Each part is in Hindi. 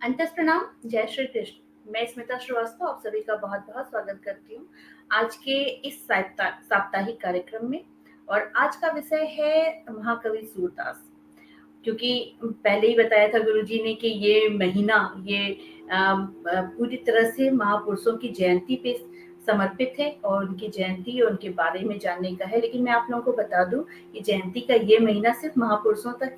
अंतस प्रणाम, जय श्री कृष्ण। मैं स्मिता श्रीवास्तव आप सभी का बहुत-बहुत स्वागत करती हूँ आज के इस साप्ताहिक कार्यक्रम में। और आज का विषय है महाकवि सूरदास। क्योंकि पहले ही बताया था गुरुजी ने कि ये महीना ये पूरी तरह से महापुरुषों की जयंती पे समर्पित है और उनकी जयंती और उनके बारे में जानने का है। लेकिन मैं आप लोगों को बता दूं कि जयंती का ये महीना सिर्फ महापुरुषों तक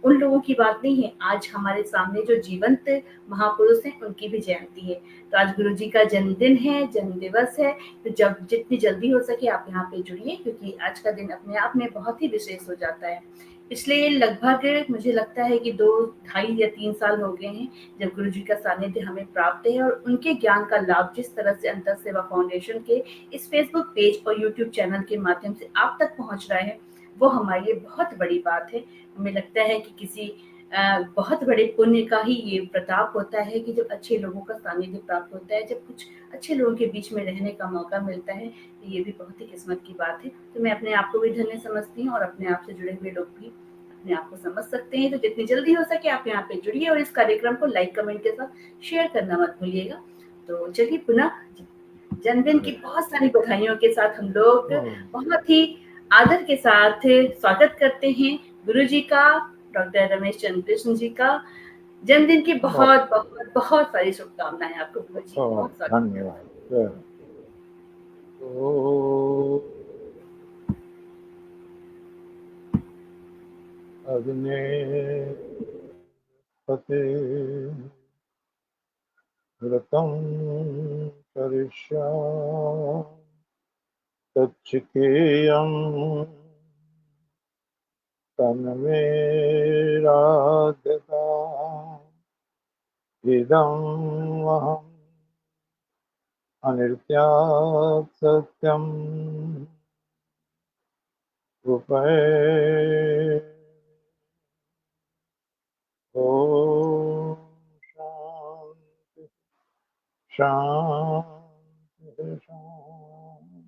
उन लोगों की बात नहीं है। आज हमारे सामने जो जीवंत महापुरुष हैं उनकी भी जयंती है। तो आज गुरुजी का जन्मदिन है, जन्म दिवस है। तो जब जितनी जल्दी हो सके आप यहाँ पे जुड़िए, क्योंकि आज का दिन अपने आप में बहुत ही विशेष हो जाता है। पिछले लगभग मुझे लगता है कि 2 ढाई या 3 साल हो गए हैं जब गुरुजी का सानिध्य हमें प्राप्त है, और उनके ज्ञान का लाभ जिस तरह से अंतर सेवा फाउंडेशन के इस फेसबुक पेज और यूट्यूब चैनल के माध्यम से आप तक पहुंच रहा है, वो हमारे लिए बहुत बड़ी बात है। हमें लगता है कि किसी बहुत बड़े पुण्य का ही ये प्रताप होता है कि जब अच्छे लोगों का सानिध्य प्राप्त होता है, जब कुछ अच्छे लोगों के बीच में रहने का मौका मिलता है, तो ये भी बहुत ही किस्मत की बात है। तो मैं अपने आप को भी धन्य समझती हूँ और अपने आप से जुड़े हुए लोग भी अपने आप को समझ सकते हैं। तो जितनी जल्दी हो सके आप यहाँ पे जुड़िए और इस कार्यक्रम को लाइक कमेंट के साथ शेयर करना मत भूलिएगा। तो चलिए पुनः जन्मदिन की बहुत सारी बधाइयों के साथ हम लोग बहुत ही आदर के साथ स्वागत करते हैं गुरु जी का, डॉक्टर रमेश चंद्र कृष्ण जी का। जन्मदिन की बहुत बहुत बहुत सारी शुभकामनाएं आपको गुरु जी, बहुत स्वागत। धन्यवाद। तो अग्ने पते व्रतं करिष्यामि तच्छकेयं तन्मे राधता इदं वहम् अनित्यात् सत्यम् उपै ॐ शान्ति शांति शांति।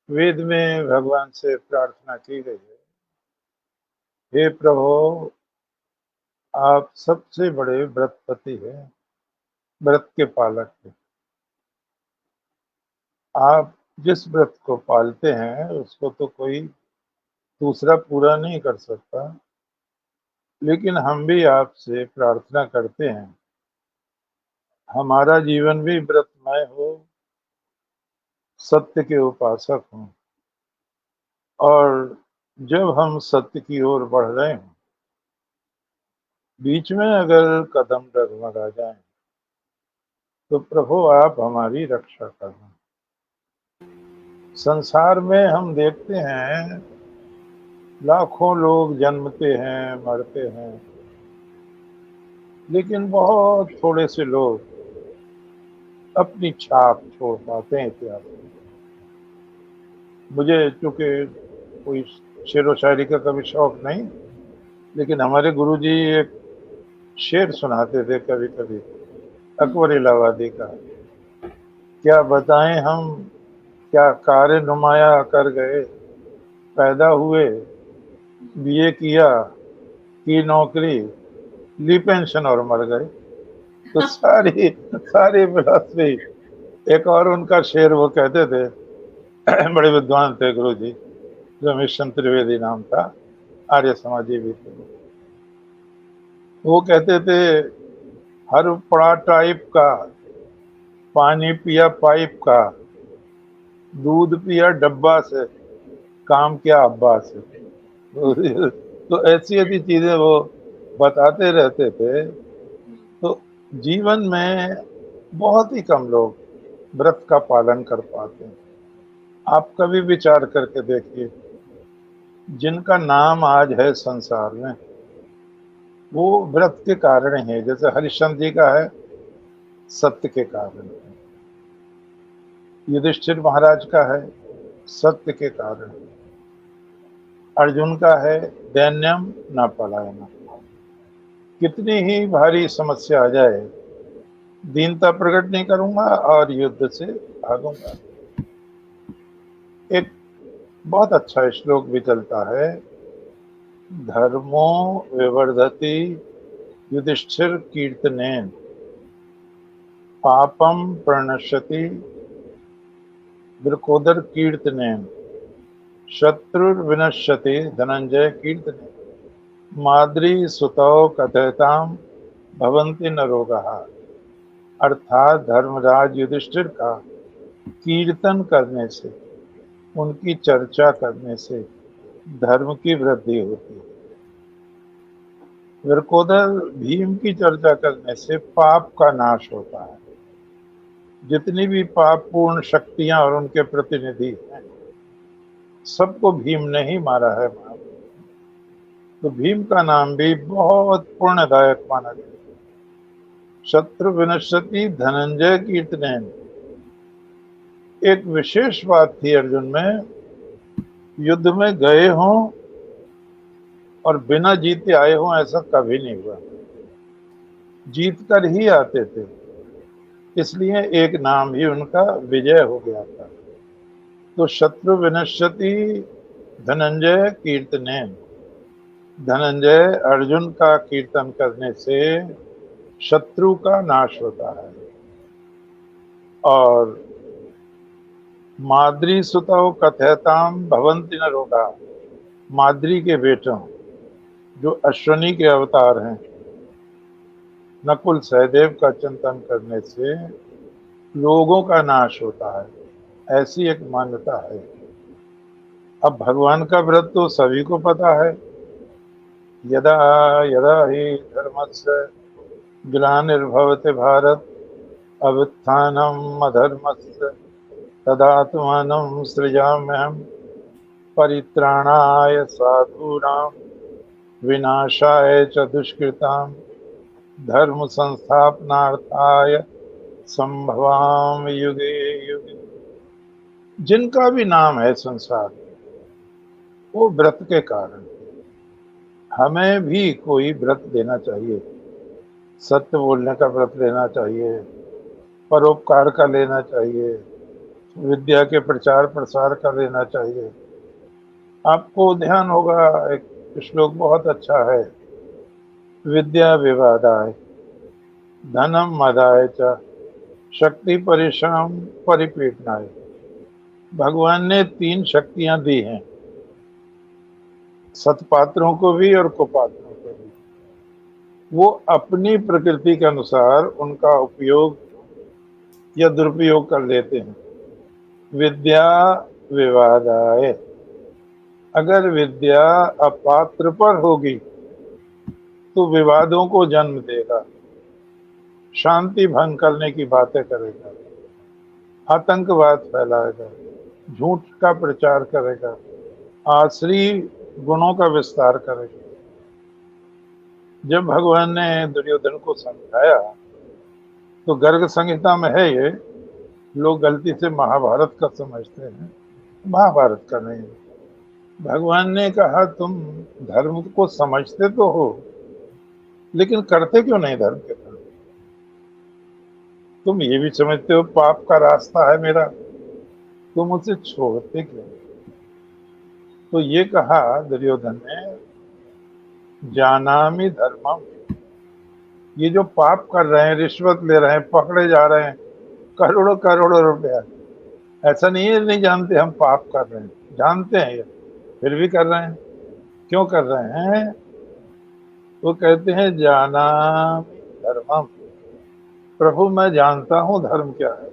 वेद में भगवान से प्रार्थना की गई है, हे प्रभु आप सबसे बड़े व्रतपति हैं, व्रत के पालक हैं। आप जिस व्रत को पालते हैं उसको तो कोई दूसरा पूरा नहीं कर सकता, लेकिन हम भी आपसे प्रार्थना करते हैं हमारा जीवन भी व्रतमय हो, सत्य के उपासक हों, और जब हम सत्य की ओर बढ़ रहे हैं बीच में अगर कदम डगमगा जाए तो प्रभु आप हमारी रक्षा करना। संसार में हम देखते हैं लाखों लोग जन्मते हैं, मरते हैं, लेकिन बहुत थोड़े से लोग अपनी छाप छोड़ पाते हैं इतिहास में। मुझे चूंकि कोई शेर व शायरी का कभी शौक नहीं, लेकिन हमारे गुरुजी एक शेर सुनाते थे कभी कभी, अकबर इलाहाबादी का। क्या बताएं हम क्या कार्य नुमाया कर गए, पैदा हुए, बीए किया, की नौकरी, ली पेंशन और मर गए। तो सारी सारी फिलॉसफी। एक और उनका शेर वो कहते थे, बड़े विद्वान थे गुरु जी, रमेश चंद्र त्रिवेदी नाम था, आर्य समाजी भी थे। वो कहते थे हर पड़ा टाइप का, पानी पिया पाइप का, दूध पिया डब्बा से, काम किया अब्बा से। तो ऐसी ऐसी चीजें वो बताते रहते थे। तो जीवन में बहुत ही कम लोग व्रत का पालन कर पाते हैं। आप कभी विचार करके देखिए, जिनका नाम आज है संसार में वो व्रत के कारण है। जैसे हरिश्चंद्र जी का है, सत्य के कारण है। युधिष्ठिर महाराज का है, सत्य के कारण है। अर्जुन का है, दैन्यम न पलायना। कितनी ही भारी समस्या आ जाए, दीनता प्रकट नहीं करूंगा और युद्ध से भागूंगा। एक बहुत अच्छा श्लोक भी चलता है, धर्मो विवर्धति युधिष्ठिर कीर्तनेन पापम प्रणश्यति वृकोदर कीर्तनेन शत्रुर्विनश्यति धनंजय कीर्तनेन माद्री सुतौ कथयताम भवन्ति नरोगः। अर्थात धर्मराज युधिष्ठिर का कीर्तन करने से, उनकी चर्चा करने से धर्म की वृद्धि होती है। वृकोदर भीम की चर्चा करने से पाप का नाश होता है। जितनी भी पापपूर्ण शक्तियां और उनके प्रतिनिधि हैं, सबको भीम ने ही मारा है। तो भीम का नाम भी बहुत पुण्यदायक माना गया। शत्रु विनश्यति धनंजय कीर्तनेन, एक विशेष बात थी अर्जुन में, युद्ध में गए हों और बिना जीते आए हों ऐसा कभी नहीं हुआ, जीत कर ही आते थे। इसलिए एक नाम ही उनका विजय हो गया था। तो शत्रु विनश्यति धनंजय कीर्तनेन, धनंजय अर्जुन का कीर्तन करने से शत्रु का नाश होता है। और माद्री सुतौ कथयताम भवन्ति नरोगा, माद्री के बेटों जो अश्वनी के अवतार हैं, नकुल सहदेव का चिंतन करने से लोगों का नाश होता है, ऐसी एक मान्यता है। अब भगवान का व्रत तो सभी को पता है। यदा यदा ही धर्मस्य ग्लानिर्भवति भारत अभ्युत्थानम् अधर्मस्य तदात्मानं सृजाम्यहम् परित्राणाय साधूनां विनाशाय च दुष्कृतां धर्म संस्थापनार्थाय संभवामि युगे युगे। जिनका भी नाम है संसार में, वो व्रत के कारण। हमें भी कोई व्रत लेना चाहिए। सत्य बोलने का व्रत लेना चाहिए, परोपकार का लेना चाहिए, विद्या के प्रचार प्रसार का लेना चाहिए। आपको ध्यान होगा, एक श्लोक बहुत अच्छा है, विद्या विवादाय धनम मदाय च शक्ति परिश्रम परिपीडनाय। भगवान ने 3 शक्तियां दी हैं, सत्पात्रों को भी और कुपात्रों को भी। वो अपनी प्रकृति के अनुसार उनका उपयोग या दुरुपयोग कर लेते हैं। विद्या विवादाय, अगर विद्या अपात्र पर होगी तो विवादों को जन्म देगा, शांति भंग करने की बातें करेगा, आतंकवाद फैलाएगा, झूठ का प्रचार करेगा, आसुरी गुणों का विस्तार करेगा। जब भगवान ने दुर्योधन को समझाया तो गर्ग संहिता में है, ये लोग गलती से महाभारत का समझते हैं, महाभारत का नहीं। भगवान ने कहा तुम धर्म को समझते तो हो, लेकिन करते क्यों नहीं धर्म के काम? तुम ये भी समझते हो पाप का रास्ता है मेरा, तुम उसे छोड़ते क्यों? तो ये कहा दुर्योधन ने, जानामि धर्मम, ये जो पाप कर रहे हैं, रिश्वत ले रहे हैं, पकड़े जा रहे हैं करोड़ों करोड़ों रुपया, ऐसा नहीं है नहीं जानते हम पाप कर रहे हैं, जानते हैं, ये फिर भी कर रहे हैं। क्यों कर रहे हैं? वो कहते हैं जानामि धर्मम, प्रभु मैं जानता हूं धर्म क्या है,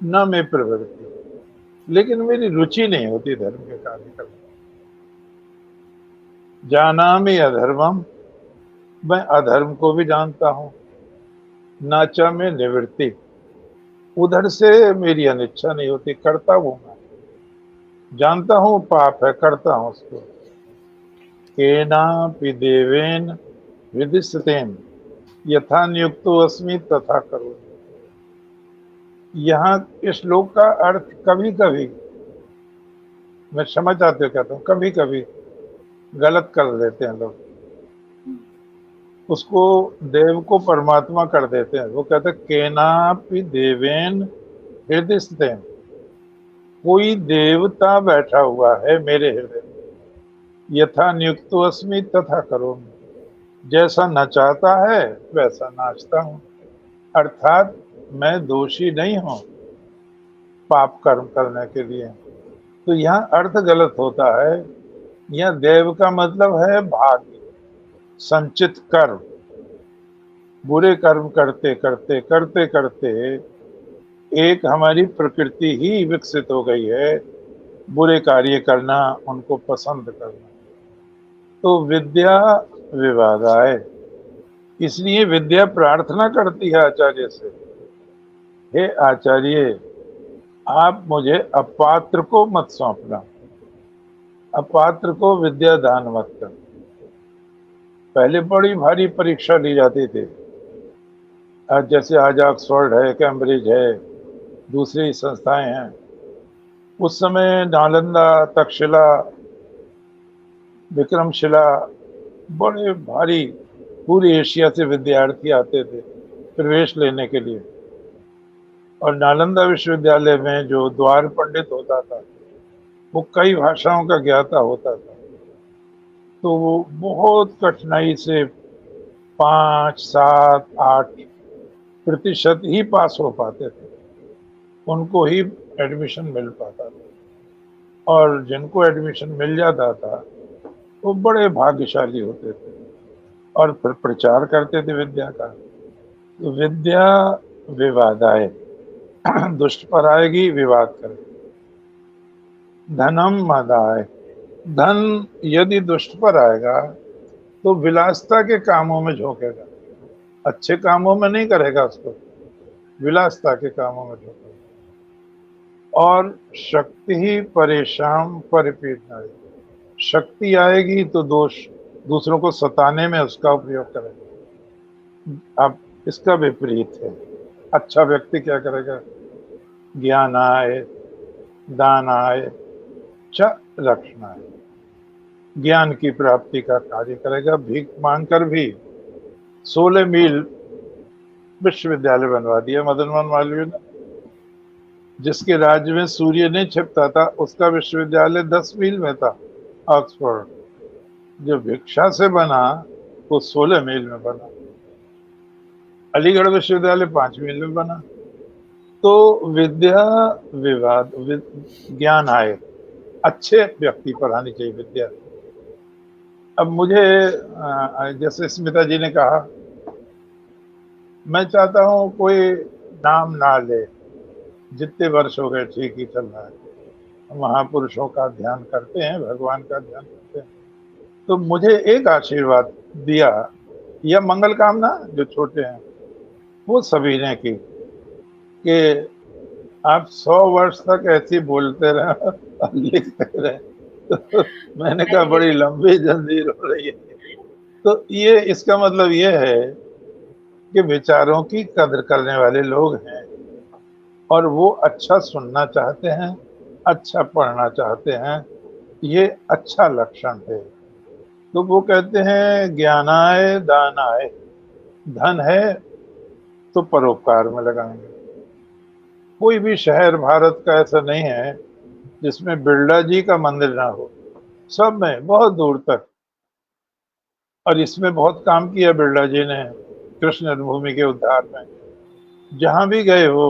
न मैं प्रवृत्ति, लेकिन मेरी रुचि नहीं होती धर्म के कार्य करने। जानामि अधर्मम, मैं अधर्म को भी जानता हूं, नाचा में निवृत्ति, उधर से मेरी अनिच्छा नहीं होती, करता हूं मैं, जानता हूं पाप है, करता हूं उसको। केनापि देवेन विधिस्तेन यथा नियुक्तो अस्मि तथा करो। यहाँ इस श्लोक का अर्थ कभी कभी, मैं समझ आते हो कहता हूँ, कभी कभी गलत कर देते हैं लोग, उसको देव को परमात्मा कर देते हैं। वो कहते हैं केनापि देवेन हृदय स्थितेन, कोई देवता बैठा हुआ है मेरे हृदय में, यथा नियुक्तो अस्मि तथा करोमि, जैसा नचाता है वैसा नाचता हूँ, अर्थात मैं दोषी नहीं हूँ पाप कर्म करने के लिए। तो यहाँ अर्थ गलत होता है। यहाँ देव का मतलब है भाग्य, संचित कर्म। बुरे कर्म करते करते करते करते एक हमारी प्रकृति ही विकसित हो गई है, बुरे कार्य करना, उनको पसंद करना। तो विद्या विवादाय, इसलिए विद्या प्रार्थना करती है आचार्य से, हे आचार्य आप मुझे अपात्र को मत सौंपना, अपात्र को विद्या दान मत कर। पहले बड़ी भारी परीक्षा ली जाती थी, आज जैसे आज ऑक्सफोर्ड है, कैम्ब्रिज है, दूसरी संस्थाएं हैं। उस समय नालंदा, तक्षशिला, विक्रमशिला, बड़े भारी पूरी एशिया से विद्यार्थी आते थे प्रवेश लेने के लिए। और नालंदा विश्वविद्यालय में जो द्वार पंडित होता था वो कई भाषाओं का ज्ञाता होता था। तो वो बहुत कठिनाई से 5, 7, 8% ही पास हो पाते थे, उनको ही एडमिशन मिल पाता था। और जिनको एडमिशन मिल जाता था वो बड़े भाग्यशाली होते थे और फिर प्रचार करते थे विद्या का। तो विद्या विवादाय, दुष्ट पर आएगी, विवाद करेगी। धनम मदाय, धन यदि दुष्ट पर आएगा तो विलासता के कामों में झोंकेगा, अच्छे कामों में नहीं करेगा उसको, विलासता के कामों में झोंकेगा। और शक्ति ही परेशान परिपीड़ना, शक्ति आएगी तो दोष दूसरों को सताने में उसका उपयोग करेगा। अब इसका विपरीत है, अच्छा व्यक्ति क्या करेगा, ज्ञान आए, दान आए, च रक्षणाय, ज्ञान की प्राप्ति का कार्य करेगा, भीख मांगकर भी। 16 मील विश्वविद्यालय बनवा दिया मदन मोहन मालवीय ने। जिसके राज्य में सूर्य नहीं छिपता था उसका विश्वविद्यालय 10 मील में था, ऑक्सफोर्ड। जो भिक्षा से बना वो 16 मील में बना। अलीगढ़ विश्वविद्यालय 5 मील में बना। तो विद्या विवाद, ज्ञान आए, अच्छे व्यक्ति पर आनी चाहिए विद्या। अब मुझे जैसे स्मिता जी ने कहा, मैं चाहता हूं कोई नाम ना ले, जितने वर्ष हो गए ठीक ही चल रहा है, महापुरुषों का ध्यान करते हैं, भगवान का ध्यान करते हैं। तो मुझे एक आशीर्वाद दिया, यह मंगल कामना जो छोटे हैं वो सभी ने की कि आप 100 वर्ष तक ऐसे बोलते रहे और लिखते रहे। तो मैंने कहा बड़ी लंबी जंजीर हो रही है। तो ये इसका मतलब ये है कि विचारों की कदर करने वाले लोग हैं और वो अच्छा सुनना चाहते हैं, अच्छा पढ़ना चाहते हैं, ये अच्छा लक्षण है। तो वो कहते हैं ज्ञानाय दानाय, धन है तो परोपकार में लगाएंगे। कोई भी शहर भारत का ऐसा नहीं है जिसमें बिरला जी का मंदिर ना हो, सब में बहुत दूर तक। और इसमें बहुत काम किया बिरला जी ने कृष्ण जन्मभूमि के उद्धार में। जहां भी गए हो,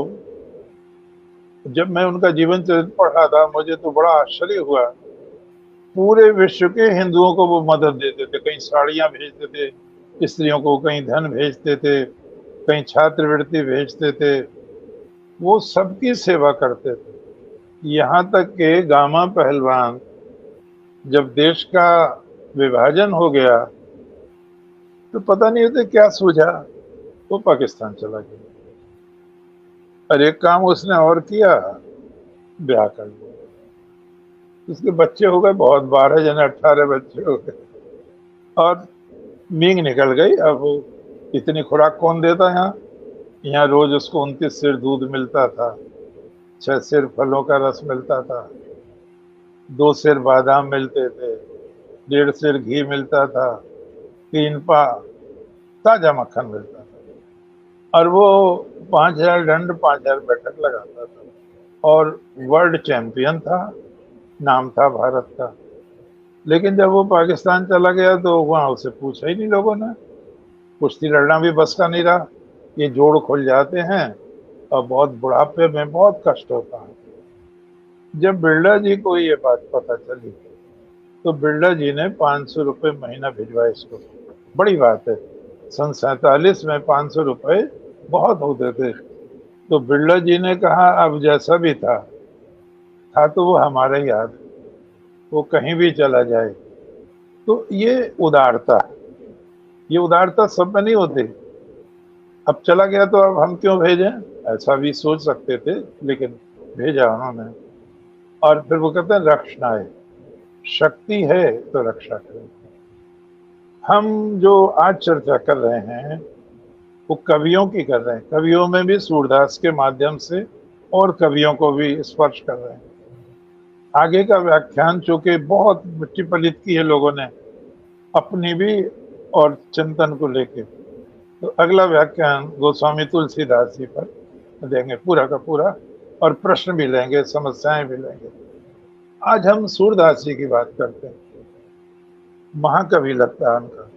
जब मैं उनका जीवन चरित्र पढ़ रहा था मुझे तो बड़ा आश्चर्य हुआ। पूरे विश्व के हिंदुओं को वो मदद देते थे, कहीं साड़ियां भेजते थे स्त्रियों को, कहीं धन भेजते थे, कहीं छात्रवृत्ति भेजते थे, वो सबकी सेवा करते थे। यहाँ तक के गामा पहलवान, जब देश का विभाजन हो गया तो पता नहीं होते क्या सूझा, वो पाकिस्तान चला गया। और एक काम उसने और किया, ब्याह कर लिया। उसके बच्चे हो गए बहुत, 12 जन 18 बच्चे हो गए और मींग निकल गई। अब इतनी खुराक कौन देता यहाँ रोज उसको 29 सिर दूध मिलता था, 6 सिर फलों का रस मिलता था, 2 सिर बादाम मिलते थे, 1.5 सिर घी मिलता था, 3 पा ताजा मक्खन मिलता था। और वो 5000 दंड 5000 बैठक लगाता था और वर्ल्ड चैंपियन था, नाम था भारत का। लेकिन जब वो पाकिस्तान चला गया तो वहाँ उसे पूछा ही नहीं लोगों ने। कुश्ती लड़ना भी बस का नहीं रहा, ये जोड़ खुल जाते हैं और बहुत बुढ़ापे में बहुत कष्ट होता है। जब बिरला जी को ये बात पता चली तो बिरला जी ने 500 रुपये महीना भिजवाए इसको। बड़ी बात है, सन 47 में 500 रुपये बहुत होते थे। तो बिरला जी ने कहा अब जैसा भी था तो वो हमारा ही याद, वो कहीं भी चला जाए। तो ये उदारता सब में नहीं होती। अब चला गया तो अब हम क्यों भेजें, ऐसा भी सोच सकते थे, लेकिन भेजा उन्होंने। और फिर वो कहते हैं रक्षणाए, शक्ति है तो रक्षा करें। हम जो आज चर्चा कर रहे हैं वो कवियों की कर रहे हैं, कवियों में भी सूरदास के माध्यम से और कवियों को भी स्पर्श कर रहे हैं। आगे का व्याख्यान चूंकि बहुत मिट्टी पलित की है लोगों ने अपनी भी और चिंतन को लेके, तो अगला व्याख्यान गोस्वामी तुलसीदास जी पर देंगे पूरा का पूरा, और प्रश्न भी लेंगे, समस्याएं भी लेंगे। आज हम सूरदास जी की बात करते हैं। महाकवि लगता है उनका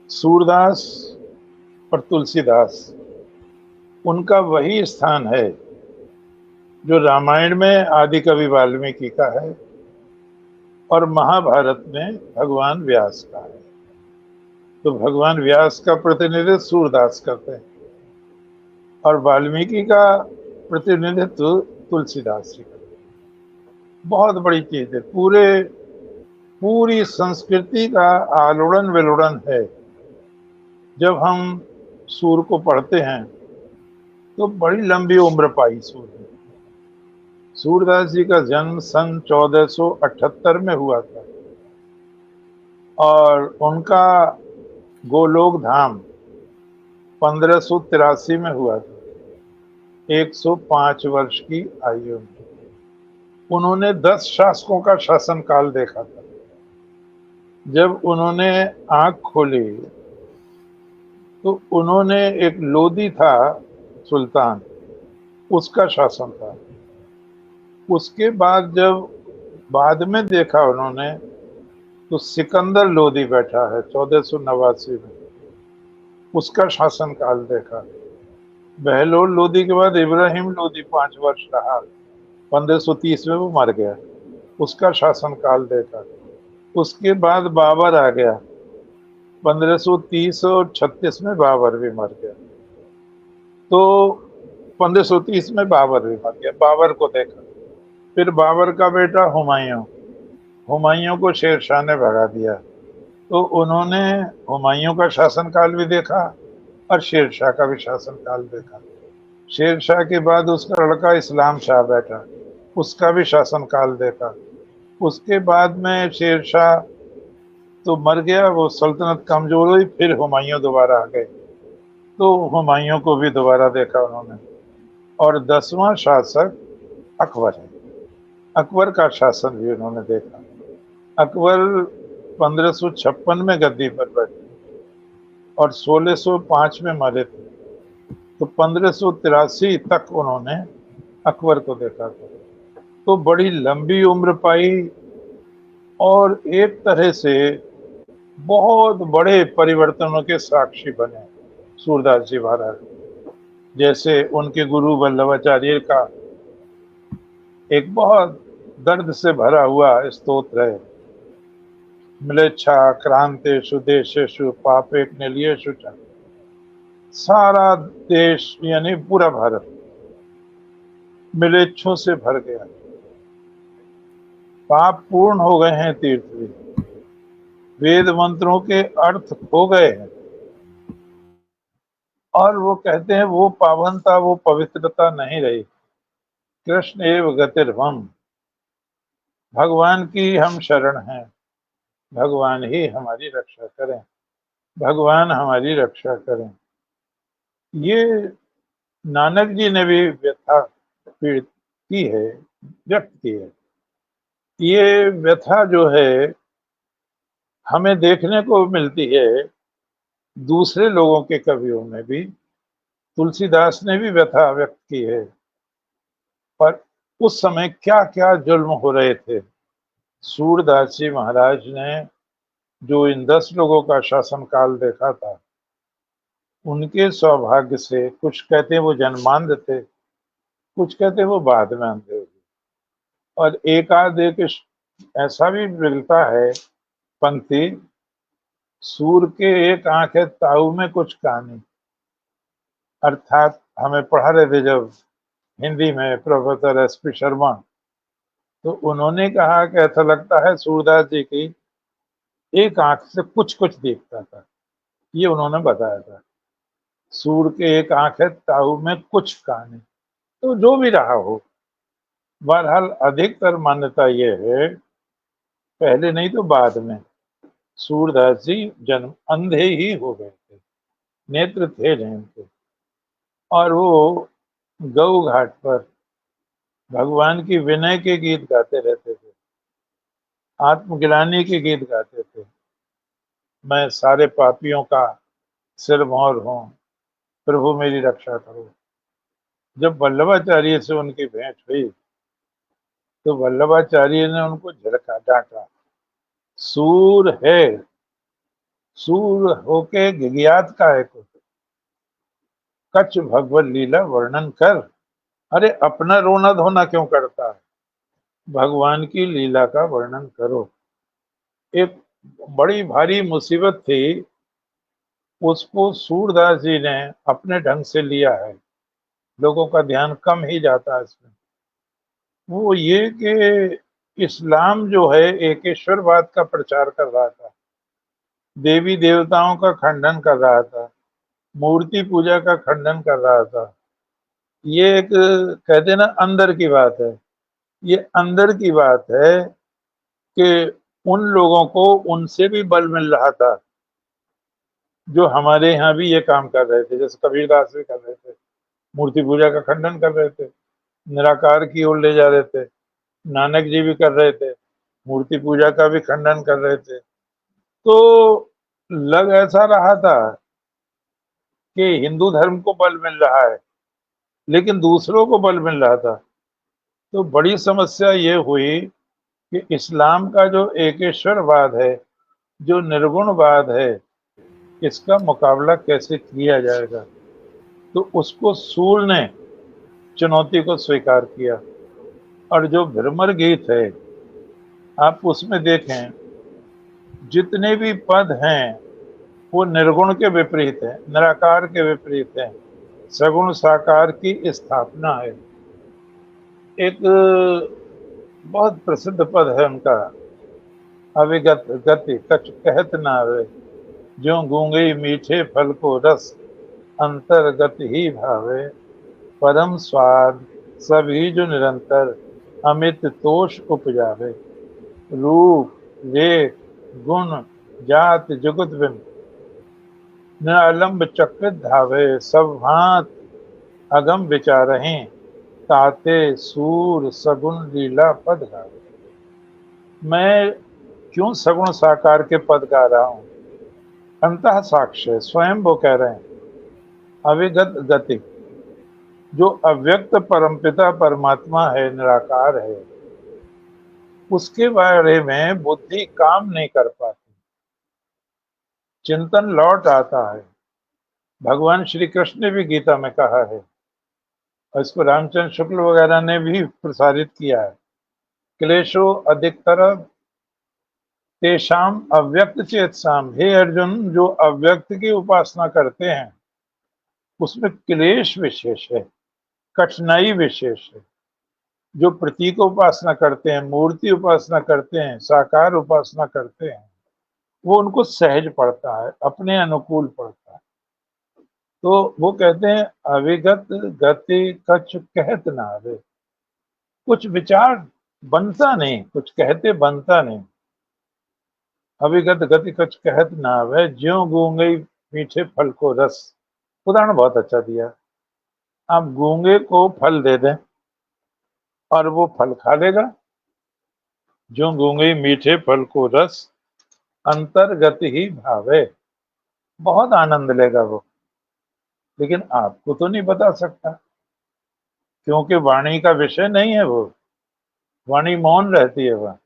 सूरदास और तुलसीदास, उनका वही स्थान है जो रामायण में आदि कवि वाल्मीकि का है और महाभारत में भगवान व्यास का है। तो भगवान व्यास का प्रतिनिधित्व सूरदास करते हैं और वाल्मीकि का प्रतिनिधित्व तुलसीदास जी करते हैं। बहुत बड़ी चीज है, पूरी संस्कृति का आलोड़न विलोड़न है। जब हम सूर को पढ़ते हैं तो बड़ी लंबी उम्र पाई सूर ने। सूरदास जी का जन्म सन 1478 में हुआ था और उनका गोलोक धाम 1583 में हुआ था, 105 वर्ष की आयु में। उन्होंने 10 शासकों का शासन काल देखा था। जब उन्होंने आंख खोली तो उन्होंने एक लोदी था सुल्तान, उसका शासन था। उसके बाद जब बाद में देखा उन्होंने तो सिकंदर लोदी बैठा है 1489 में, उसका शासन काल देखा। बहलोल लोदी के बाद इब्राहिम लोदी 5 वर्ष रहा, 1530 में वो मर गया, उसका शासन काल देखा। उसके बाद बाबर आ गया, 1530 और 36 में बाबर भी मर गया। तो 1530 में बाबर भी मर गया, बाबर को देखा। फिर बाबर का बेटा हुमायूं को शेरशाह ने भगा दिया, तो उन्होंने हुमायूं का शासनकाल भी देखा और शेरशाह का भी शासनकाल देखा। शेरशाह के बाद उसका लड़का इस्लाम शाह बैठा, उसका भी शासनकाल देखा। उसके बाद में शेरशाह तो मर गया, वो सल्तनत कमजोर हुई, फिर हुमायूं दोबारा आ गए, तो हुमायूं को भी दोबारा देखा उन्होंने। और 10वां शासक अकबर है, अकबर का शासन भी उन्होंने देखा। अकबर 1556 में गद्दी पर बैठे और 1605 में मरे थे, तो 1583 तक उन्होंने अकबर को देखा था। तो बड़ी लंबी उम्र पाई और एक तरह से बहुत बड़े परिवर्तनों के साक्षी बने सूरदास जी महाराज। जैसे उनके गुरु वल्लभाचार्य का एक बहुत दर्द से भरा हुआ स्तोत्र है, म्लेच्छा क्रांतेषु देशेषु पापेक्नेलियेषु च। सारा देश यानी पूरा भारत म्लेच्छों से भर गया, पाप पूर्ण हो गए हैं, तीर्थ भी, वेद मंत्रों के अर्थ खो गए हैं। और वो कहते हैं वो पावनता, वो पवित्रता नहीं रही। कृष्ण एव गतिर्वम, भगवान की हम शरण हैं, भगवान ही हमारी रक्षा करें, भगवान हमारी रक्षा करें। ये नानक जी ने भी व्यथा पीड़ित की है, व्यक्त की है। ये व्यथा जो है हमें देखने को मिलती है दूसरे लोगों के कवियों में भी। तुलसीदास ने भी व्यथा व्यक्त की है, पर उस समय क्या क्या जुल्म हो रहे थे, सूरदास जी महाराज ने जो इन 10 लोगों का शासनकाल देखा था, उनके सौभाग्य से कुछ कहते हैं वो जन्मांध थे, कुछ कहते हैं वो बाद में अंधे हुए, और एक आध एक ऐसा भी मिलता है पंक्ति, सूर के एक आंख है ताऊ में कुछ कहानी। अर्थात हमें पढ़ा रहे थे जब हिंदी में प्रोफेसर एसपी शर्मा, तो उन्होंने कहा कि ऐसा लगता है सूरदास जी की एक आंख से कुछ कुछ दिखता था, ये उन्होंने बताया था। सूर के एक आंख है ताऊ में कुछ कहानी। तो जो भी रहा हो, बहरहाल अधिकतर मान्यता ये है, पहले नहीं तो बाद में सूरदास जी जन्म अंधे ही हो गए थे, नेत्र थे नहीं उनके, और वो गौ घाट पर भगवान की विनय के गीत गाते रहते थे, आत्मग्लानि के गीत गाते थे। मैं सारे पापियों का सिरमौर हूँ, प्रभु मेरी रक्षा करो। जब वल्लभाचार्य से उनकी भेंट हुई तो वल्लभाचार्य ने उनको झड़का, डांटा। सूर है, सूर होके गिगियात का है कुछ, कच्छ भगवत लीला वर्णन कर। अरे अपना रोना धोना क्यों करता है, भगवान की लीला का वर्णन करो। एक बड़ी भारी मुसीबत थी, उसको सूरदास जी ने अपने ढंग से लिया है। लोगों का ध्यान कम ही जाता है इसमें। वो ये कि इस्लाम जो है एकेश्वरवाद का प्रचार कर रहा था, देवी देवताओं का खंडन कर रहा था, मूर्ति पूजा का खंडन कर रहा था। ये एक कहते ना अंदर की बात है, ये अंदर की बात है कि उन लोगों को उनसे भी बल मिल रहा था जो हमारे यहाँ भी ये काम कर रहे थे, जैसे कबीरदास भी कर रहे थे, मूर्ति पूजा का खंडन कर रहे थे, निराकार की ओर ले जा रहे थे। नानक जी भी कर रहे थे, मूर्ति पूजा का भी खंडन कर रहे थे। तो लग ऐसा रहा था कि हिंदू धर्म को बल मिल रहा है, लेकिन दूसरों को बल मिल रहा था। तो बड़ी समस्या ये हुई कि इस्लाम का जो एकेश्वरवाद है, जो निर्गुणवाद है, इसका मुकाबला कैसे किया जाएगा। तो उसको सूर ने चुनौती को स्वीकार किया, और जो भ्रमर गीत है आप उसमें देखें, जितने भी पद हैं वो निर्गुण के विपरीत है, निराकार के विपरीत है, सगुण साकार की स्थापना है। एक बहुत प्रसिद्ध पद है उनका, अविगत गति कछ कहत न आवे, ज्यों गूंगे मीठे फल को रस अंतर्गत ही भावे, परम स्वाद सभी जो निरंतर अमित तोष उपजावे, रूप रेख गुण जात जुगत बिन निरालंब चक्रित धावे, सब भांत अगम विचारहि ताते सूर सगुण लीला पद गावे। मैं क्यों सगुण साकार के पद गा रहा हूं, अंतः साक्ष्य स्वयं वो कह रहे हैं। अविगत गति, जो अव्यक्त परमपिता परमात्मा है, निराकार है, उसके बारे में बुद्धि काम नहीं कर पाती, चिंतन लौट आता है। भगवान श्री कृष्ण ने भी गीता में कहा है, और इसको रामचंद्र शुक्ल वगैरह ने भी प्रसारित किया है, क्लेशो अधिकतर तेषाम अव्यक्त चेतसाम। हे अर्जुन, जो अव्यक्त की उपासना करते हैं उसमें क्लेश विशेष है, कठिनाई विशेष है। जो प्रतीक उपासना करते हैं, मूर्ति उपासना करते हैं, साकार उपासना करते हैं, वो उनको सहज पड़ता है, अपने अनुकूल पड़ता है। तो वो कहते हैं अविगत गति कछ कहत ना आवे, कुछ विचार बनता नहीं, कुछ कहते बनता नहीं। अविगत गति कछ कहत ना आवे, ज्यों गूंगे मीठे फल को रस। उदाहरण बहुत अच्छा दिया, आप गूंगे को फल दे दें और वो फल खा लेगा, जो गूंगे मीठे फल को रस अंतर्गत ही भावे, बहुत आनंद लेगा वो, लेकिन आपको तो नहीं बता सकता, क्योंकि वाणी का विषय नहीं है वो, वाणी मौन रहती है वह।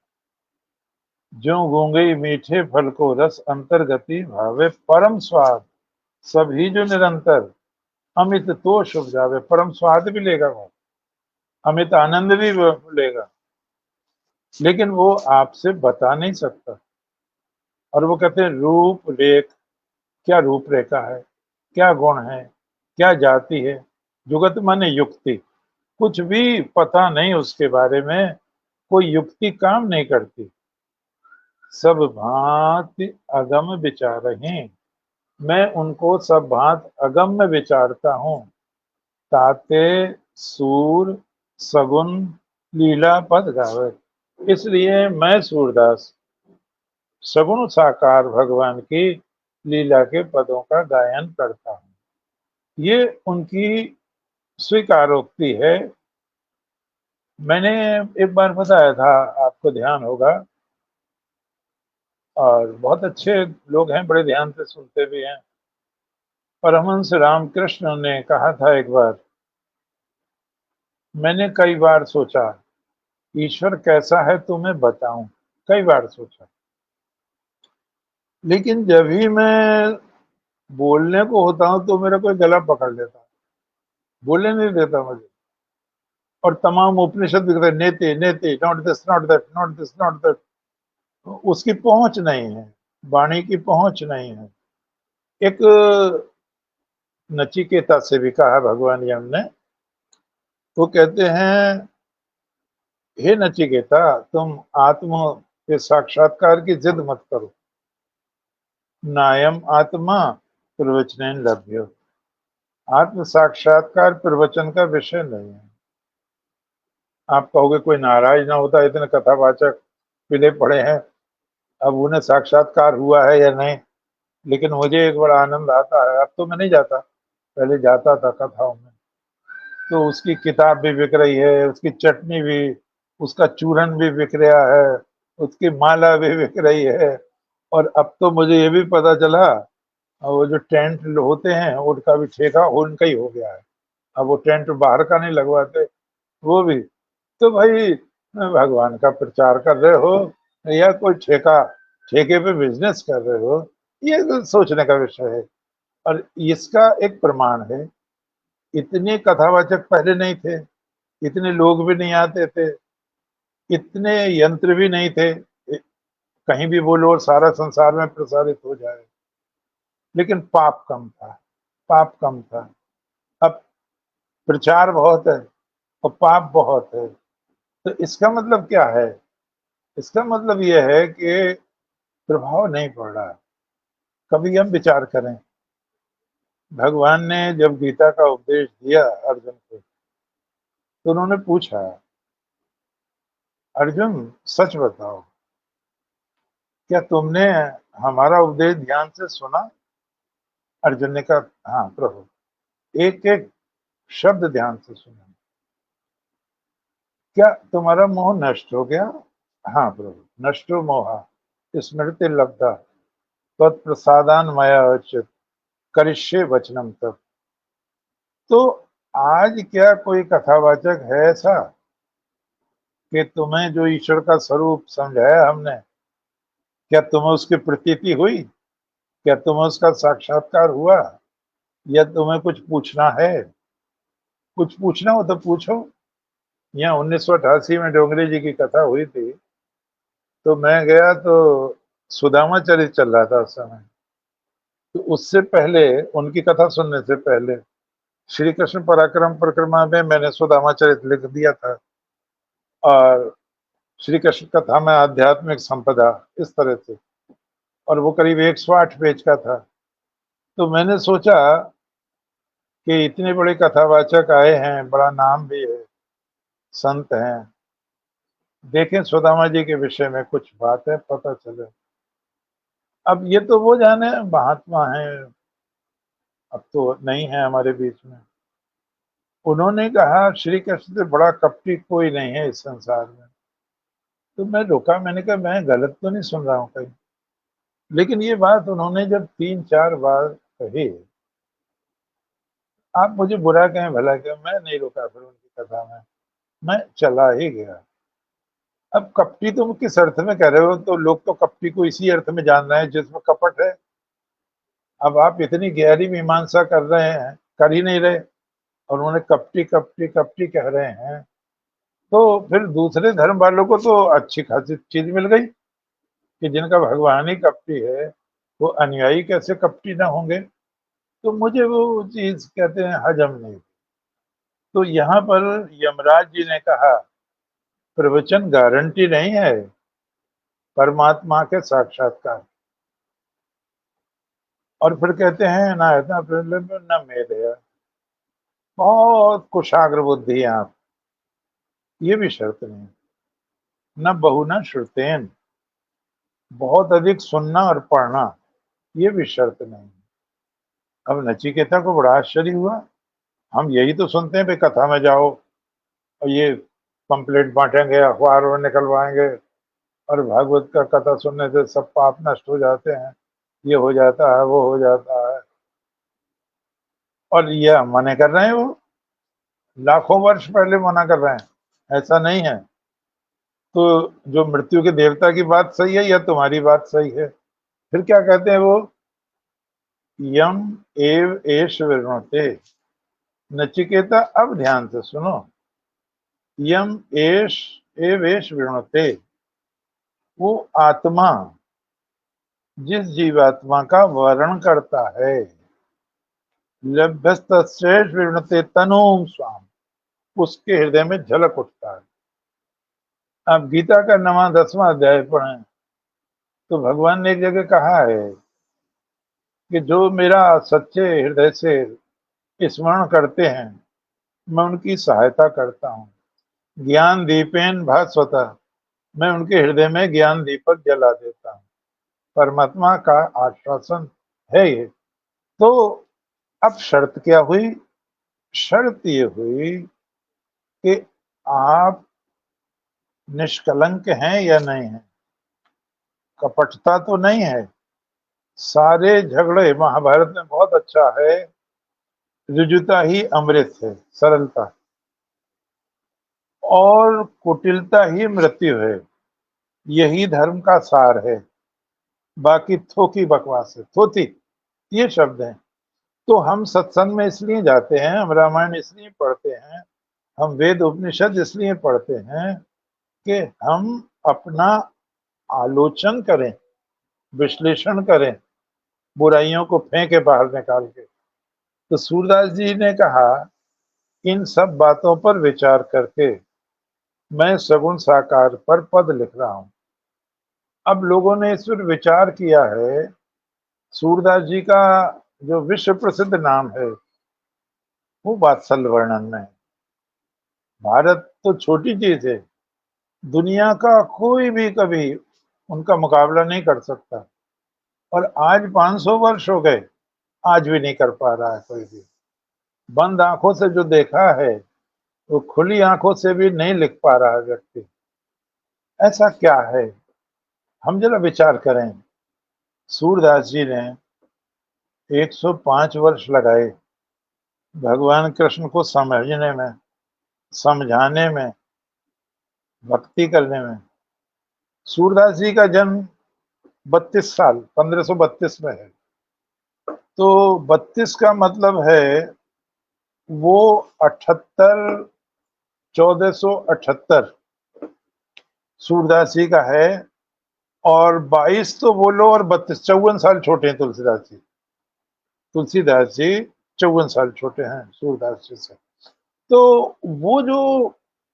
ज्यों गूंगई मीठे फल को रस अंतर्गति भावे परम स्वाद सभी जो निरंतर अमित तोष उपजावे। परम स्वाद भी लेगा वो, अमित आनंद भी वो लेगा, लेकिन वो आपसे बता नहीं सकता। और वो कहते हैं रूप लेख, क्या रूपरेखा है, क्या गुण है, क्या जाति है, जुगत माने युक्ति, कुछ भी पता नहीं उसके बारे में, कोई युक्ति काम नहीं करती। सब भांति अगम विचारहीन, मैं उनको सब भांत अगम में विचारता हूँ। ताते सूर सगुन लीला पद गावे, इसलिए मैं सूरदास सगुण साकार भगवान की लीला के पदों का गायन करता हूँ। ये उनकी स्वीकारोक्ति है। मैंने एक बार बताया था, आपको ध्यान होगा, और बहुत अच्छे लोग हैं, बड़े ध्यान से सुनते भी हैं। परमहंस रामकृष्ण ने कहा था एक बार, मैंने कई बार सोचा ईश्वर कैसा है तुम्हें बताऊं, कई बार सोचा, लेकिन जब भी मैं बोलने को होता हूं तो मेरा कोई गला पकड़ लेता है, बोलने नहीं देता मुझे। और तमाम उपनिषद भी कहते हैं नेति नेति, not this not that, not this not that. उसकी पहुंच नहीं है, वाणी की पहुंच नहीं है। एक नचिकेता से भी कहा भगवान यम ने, वो कहते हैं हे नचिकेता, तुम आत्मा के साक्षात्कार की जिद मत करो, नायम आत्मा प्रवचन लभ्य, आत्म साक्षात्कार प्रवचन का विषय नहीं है। आप कहोगे कोई नाराज ना होता, इतने कथावाचक पिले पड़े हैं, अब उन्हें साक्षात्कार हुआ है या नहीं। लेकिन मुझे एक बड़ा आनंद आता है, अब तो मैं नहीं जाता, पहले जाता था कथाओं में, तो उसकी किताब भी बिक रही है, उसकी चटनी भी, उसका चूरन भी बिक रहा है, उसकी माला भी बिक रही है। और अब तो मुझे ये भी पता चला, वो जो टेंट होते हैं उनका भी ठेका उनका ही हो गया है। अब वो टेंट बाहर का नहीं लगवाते, वो भी। तो भाई, भगवान का प्रचार कर रहे हो या कोई ठेके पे बिजनेस कर रहे हो, ये तो सोचने का विषय है। और इसका एक प्रमाण है, इतने कथावाचक पहले नहीं थे, इतने लोग भी नहीं आते थे, इतने यंत्र भी नहीं थे, कहीं भी बोलो और सारा संसार में प्रसारित हो जाए। लेकिन पाप कम था, पाप कम था। अब प्रचार बहुत है और पाप बहुत है। तो इसका मतलब क्या है? इसका मतलब यह है कि प्रभाव नहीं पड़ रहा। कभी हम विचार करें, भगवान ने जब गीता का उपदेश दिया अर्जुन को, तो उन्होंने पूछा, अर्जुन सच बताओ, क्या तुमने हमारा उपदेश ध्यान से सुना? अर्जुन ने कहा, हाँ प्रभु, एक एक शब्द ध्यान से सुना। क्या तुम्हारा मोह नष्ट हो गया? हाँ प्रभु, नष्टो मोहा स्मृति लब्धा तत्प्रसादान मया उचित करिष्ये वचनम तब। तो आज क्या कोई कथावाचक है ऐसा कि तुम्हें जो ईश्वर का स्वरूप समझाया हमने, क्या तुम्हें उसकी प्रतीति हुई? क्या तुम्हें उसका साक्षात्कार हुआ? या तुम्हें कुछ पूछना है? कुछ पूछना हो तो पूछो। यहाँ 1988 में डोंगरे जी की कथा हुई थी, तो मैं गया तो सुदामा चरित चल रहा था उस समय। तो उससे पहले, उनकी कथा सुनने से पहले, श्री कृष्ण पराक्रम परिक्रमा में मैंने सुदामा चरित लिख दिया था। और श्री कृष्ण कथा में आध्यात्मिक संपदा, इस तरह से। और वो करीब 108 पेज का था। तो मैंने सोचा कि इतने बड़े कथावाचक आए हैं, बड़ा नाम भी है, संत हैं, देखें सुदामा जी के विषय में कुछ बात है, पता चले। अब ये तो वो जाने महात्मा हैं, अब तो नहीं है हमारे बीच में। उन्होंने कहा श्री कृष्ण से बड़ा कपटी कोई नहीं है इस संसार में। तो मैं रुका, मैंने कहा मैं गलत तो नहीं सुन रहा हूँ कहीं। लेकिन ये बात उन्होंने जब 3-4 बार कही, आप मुझे बुरा कहें भला कहें, मैं नहीं रुका फिर उनकी कथा में, मैं चला ही गया। अब कपटी तुम किस अर्थ में कह रहे हो? तो लोग तो कपटी को इसी अर्थ में जान रहे हैं जिसमें कपट है। अब आप इतनी गहरी मीमांसा कर रहे हैं, कर ही नहीं रहे, और उन्होंने कपटी कपटी कपटी कह रहे हैं, तो फिर दूसरे धर्म वालों को तो अच्छी खासी चीज मिल गई कि जिनका भगवान ही कपटी है, वो अनुयायी कैसे कपटी ना होंगे। तो मुझे वो चीज कहते हैं हजम नहीं। तो यहाँ पर यमराज जी ने कहा प्रवचन गारंटी नहीं है परमात्मा के साक्षात्कार। और फिर कहते हैं ना इतना न मेरे, बहुत कुशाग्र बुद्धि हैं आप, ये भी शर्त नहीं। न बहु न श्रुतेन, बहुत अधिक सुनना और पढ़ना, ये भी शर्त नहीं। अब नचिकेता को बड़ा आश्चर्य हुआ। हम यही तो सुनते हैं भाई, कथा में जाओ और ये पंपलेट बांटेंगे, अखबार में निकलवाएंगे, और भागवत का कथा सुनने से सब पाप नष्ट हो जाते हैं, ये हो जाता है, वो हो जाता है, और ये मना कर रहे हैं। वो लाखों वर्ष पहले मना कर रहे हैं, ऐसा नहीं है। तो जो मृत्यु के देवता की बात सही है या तुम्हारी बात सही है? फिर क्या कहते हैं वो, यम एव एष विवृणुते। नचिकेता अब ध्यान से सुनो, यम एष एव एष विवृणुते, वो आत्मा जिस जीवात्मा का वर्ण करता है, लभ्यस्तश्रेष्ठ विवृणुते तनूम स्वाम, उसके हृदय में झलक उठता है। अब गीता का 9वां-10वां अध्याय पढ़ें तो भगवान ने एक जगह कहा है कि जो मेरा सच्चे हृदय से स्मरण करते हैं, मैं उनकी सहायता करता हूँ। ज्ञान दीपेन भास्वता, मैं उनके हृदय में ज्ञान दीपक जला देता हूँ। परमात्मा का आश्वासन है ये। तो अब शर्त क्या हुई? शर्त ये हुई कि आप निष्कलंक हैं या नहीं है, कपटता तो नहीं है। सारे झगड़े महाभारत में बहुत अच्छा है, ऋजुता ही अमृत है, सरलता, और कुटिलता ही मृत्यु है, यही धर्म का सार है। बाकी थोकी बकवास है, थोती ये शब्द है। तो हम सत्संग में इसलिए जाते हैं, हम रामायण इसलिए पढ़ते हैं, हम वेद उपनिषद इसलिए पढ़ते हैं कि हम अपना आलोचन करें, विश्लेषण करें, बुराइयों को फेंके बाहर निकाल के। तो सूरदास जी ने कहा, इन सब बातों पर विचार करके मैं सगुण साकार पर पद लिख रहा हूं। अब लोगों ने इस पर विचार किया है। सूरदास जी का जो विश्व प्रसिद्ध नाम है वो वात्सल्य वर्णन में है। भारत तो छोटी चीज है, दुनिया का कोई भी कभी उनका मुकाबला नहीं कर सकता, और आज 500 वर्ष हो गए, आज भी नहीं कर पा रहा है कोई भी। बंद आंखों से जो देखा है वो खुली आंखों से भी नहीं लिख पा रहा है व्यक्ति। ऐसा क्या है? हम जरा विचार करें। सूरदास जी ने 105 वर्ष लगाए भगवान कृष्ण को समझने में, समझाने में, भक्ति करने में। सूरदास जी का जन्म 32 साल 1532 में है। तो 32 का मतलब है वो 78, 1478 सूरदास जी का है, और 22 तो बोलो और 32, 54 साल छोटे हैं तुलसीदास जी। तुलसीदास जी 54 साल छोटे हैं सूरदास जी से। तो वो जो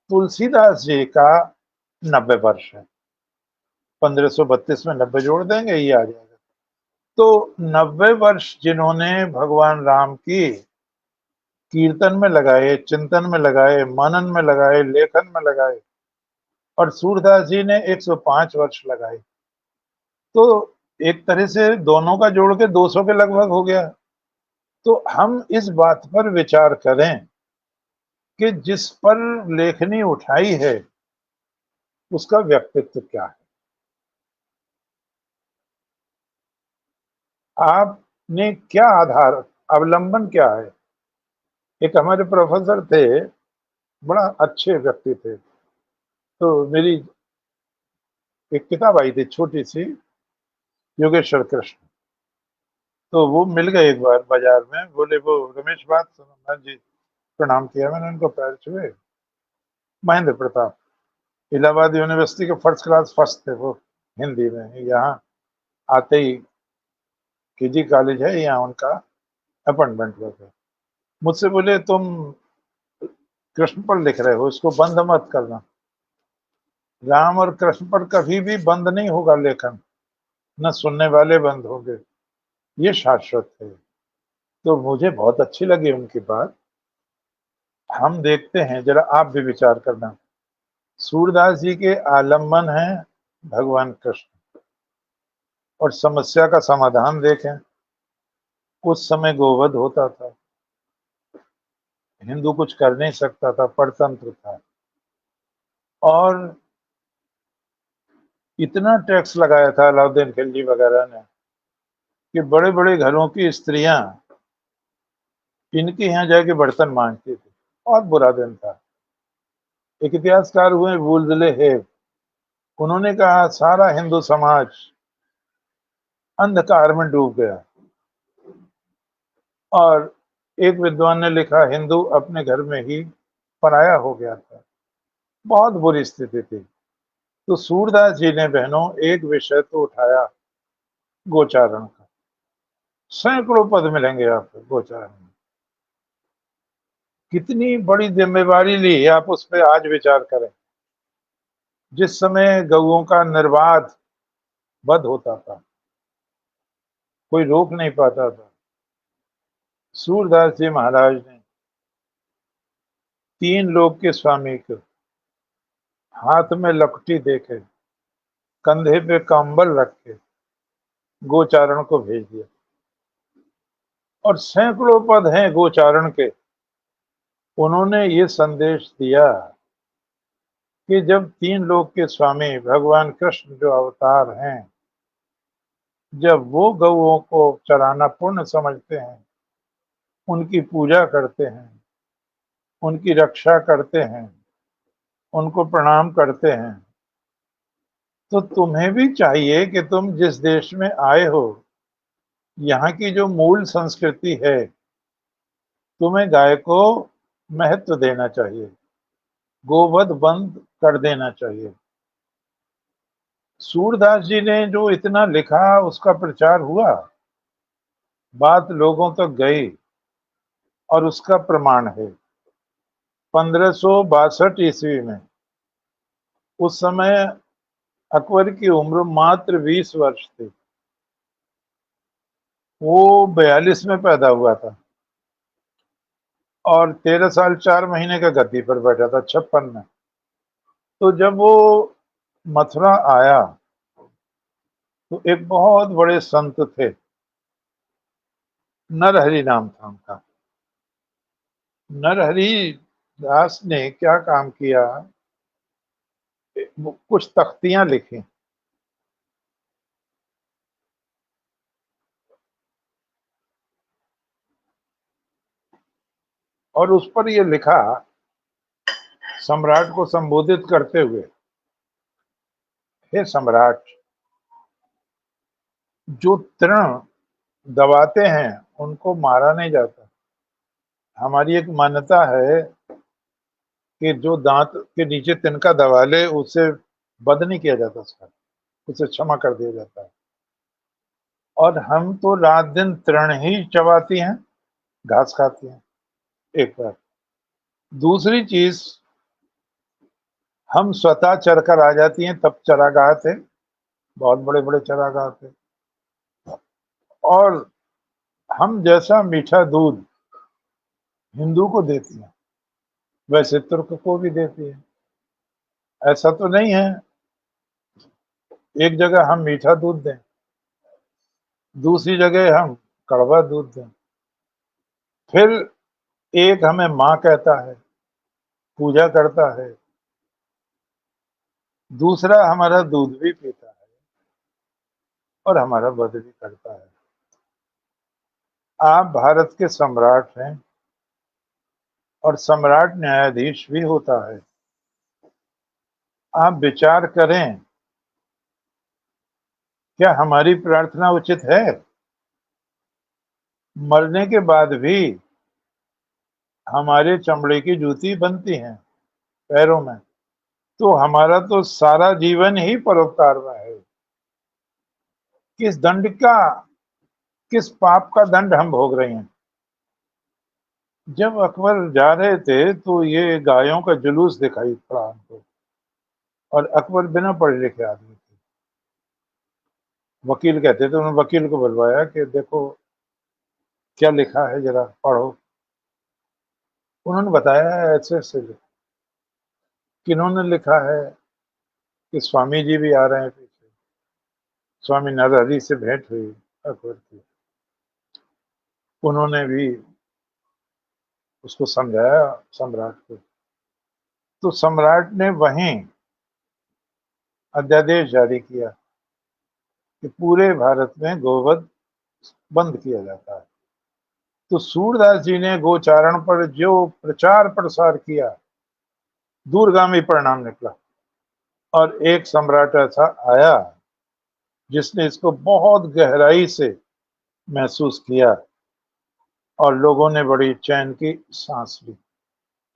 तुलसीदास जी का 90 वर्ष है, 1532 में 90 जोड़ देंगे, ये आ जाएगा। तो 90 वर्ष जिन्होंने भगवान राम की कीर्तन में लगाए, चिंतन में लगाए, मनन में लगाए, लेखन में लगाए, और सूरदास जी ने 105 वर्ष लगाए, तो एक तरह से दोनों का जोड़ के 200 के लगभग हो गया। तो हम इस बात पर विचार करें कि जिस पर लेखनी उठाई है उसका व्यक्तित्व क्या है। आपने क्या आधार, अवलंबन क्या है? एक हमारे प्रोफेसर थे, बड़ा अच्छे व्यक्ति थे। तो मेरी एक किताब आई थी छोटी सी, योगेश्वर कृष्ण। तो वो मिल गए एक बार बाजार में, बोले वो रमेश बात सुनो। मैं जी प्रणाम किया, मैंने उनको पैर छुए। महेंद्र प्रताप, इलाहाबाद यूनिवर्सिटी के फर्स्ट क्लास फर्स्ट थे वो हिंदी में। यहाँ आते ही केजी कॉलेज है यहाँ, उनका अपॉइंटमेंट हुआ था। मुझसे बोले तुम कृष्ण पर लिख रहे हो, इसको बंद मत करना। राम और कृष्ण पर कभी भी बंद नहीं होगा लेखन, न सुनने वाले बंद होंगे, ये शाश्वत है। तो मुझे बहुत अच्छी लगी उनकी बात। हम देखते हैं, जरा आप भी विचार करना। सूरदास जी के आलम्बन है भगवान कृष्ण, और समस्या का समाधान देखें। उस समय गोवध होता था, हिंदू कुछ कर नहीं सकता था, परतंत्र था, और इतना टैक्स लगाया था अलाउद्दीन खिलजी वगैरह ने कि बड़े बड़े घरों की स्त्रियां इनके यहाँ जाके बर्तन मांजती थी। बहुत बुरा दिन था। एक इतिहासकार हुए वुल्जले हेब, उन्होंने कहा सारा हिंदू समाज अंधकार में डूब गया। और एक विद्वान ने लिखा हिंदू अपने घर में ही पराया हो गया था। बहुत बुरी स्थिति थी। तो सूरदास जी ने बहनों एक विषय तो उठाया, गोचारण का। सैकड़ों पद मिलेंगे आपको गोचारण में। कितनी बड़ी जिम्मेवारी ली, आप उस पर आज विचार करें। जिस समय गऊओं का निर्बाध वध होता था, कोई रोक नहीं पाता था, सूरदास जी महाराज ने तीन लोक के स्वामी को हाथ में लकटी देके, कंधे पे कंबल रख के गोचारण को भेज दिया। और सैकड़ों पद हैं गोचारण के। उन्होंने ये संदेश दिया कि जब तीन लोक के स्वामी भगवान कृष्ण जो अवतार हैं, जब वो गौओं को चराना पुण्य समझते हैं, उनकी पूजा करते हैं, उनकी रक्षा करते हैं, उनको प्रणाम करते हैं, तो तुम्हें भी चाहिए कि तुम जिस देश में आए हो, यहाँ की जो मूल संस्कृति है, तुम्हें गाय को महत्व देना चाहिए, गोवध बंद कर देना चाहिए। सूरदास जी ने जो इतना लिखा, उसका प्रचार हुआ, बात लोगों तक गई, और उसका प्रमाण है 1562 ईस्वी में। उस समय अकबर की उम्र मात्र 20 वर्ष थी। वो 42 में पैदा हुआ था और 13 साल 4 महीने का गद्दी पर बैठा था 56 में। तो जब वो मथुरा आया तो एक बहुत बड़े संत थे, नरहरि नाम था उनका। नरहरि दास ने क्या काम किया, वो कुछ तख्तियां लिखी, और उस पर ये लिखा, सम्राट को संबोधित करते हुए, हे सम्राट, जो तृण दबाते हैं उनको मारा नहीं जाता। हमारी एक मान्यता है कि जो दांत के नीचे तिनका दबा ले उसे बद नहीं किया जाता, उसका उसे क्षमा कर दिया जाता है। और हम तो रात दिन तृण ही चबाती हैं, घास खाती हैं। एक बार दूसरी चीज, हम स्वतः चरकर आ जाती हैं, तब चरागाह थे, बहुत बड़े बड़े चरागाह थे। और हम जैसा मीठा दूध हिंदू को देती हैं, वैसे तुर्क को भी देती है। ऐसा तो नहीं है एक जगह हम मीठा दूध दें, दूसरी जगह हम कड़वा दूध दें। फिर एक हमें माँ कहता है, पूजा करता है, दूसरा हमारा दूध भी पीता है और हमारा वध भी करता है। आप भारत के सम्राट हैं और सम्राट न्यायाधीश भी होता है। आप विचार करें क्या हमारी प्रार्थना उचित है? मरने के बाद भी हमारे चमड़े की जूती बनती हैं पैरों में, तो हमारा तो सारा जीवन ही परोपकार में है। किस दंड का, किस पाप का दंड हम भोग रहे हैं? जब अकबर जा रहे थे तो ये गायों का जुलूस दिखाई पड़ा हमको, और अकबर बिना पढ़े लिखे आदमी थे। वकील कहते थे, उन्होंने वकील को बुलवाया कि देखो क्या लिखा है, जरा पढ़ो। उन्होंने बताया ऐसे ऐसे किन्होंने लिखा है कि स्वामी जी भी आ रहे हैं पीछे। स्वामी नरहरि से भेंट हुई अकबर की, उन्होंने भी उसको समझाया सम्राट को। तो सम्राट ने वहीं अध्यादेश जारी किया कि पूरे भारत में गोवध बंद किया जाता है। तो सूरदास जी ने गोचारण पर जो प्रचार प्रसार किया, दूरगामी परिणाम निकला। और एक सम्राट ऐसा आया जिसने इसको बहुत गहराई से महसूस किया, और लोगों ने बड़ी चैन की सांस ली।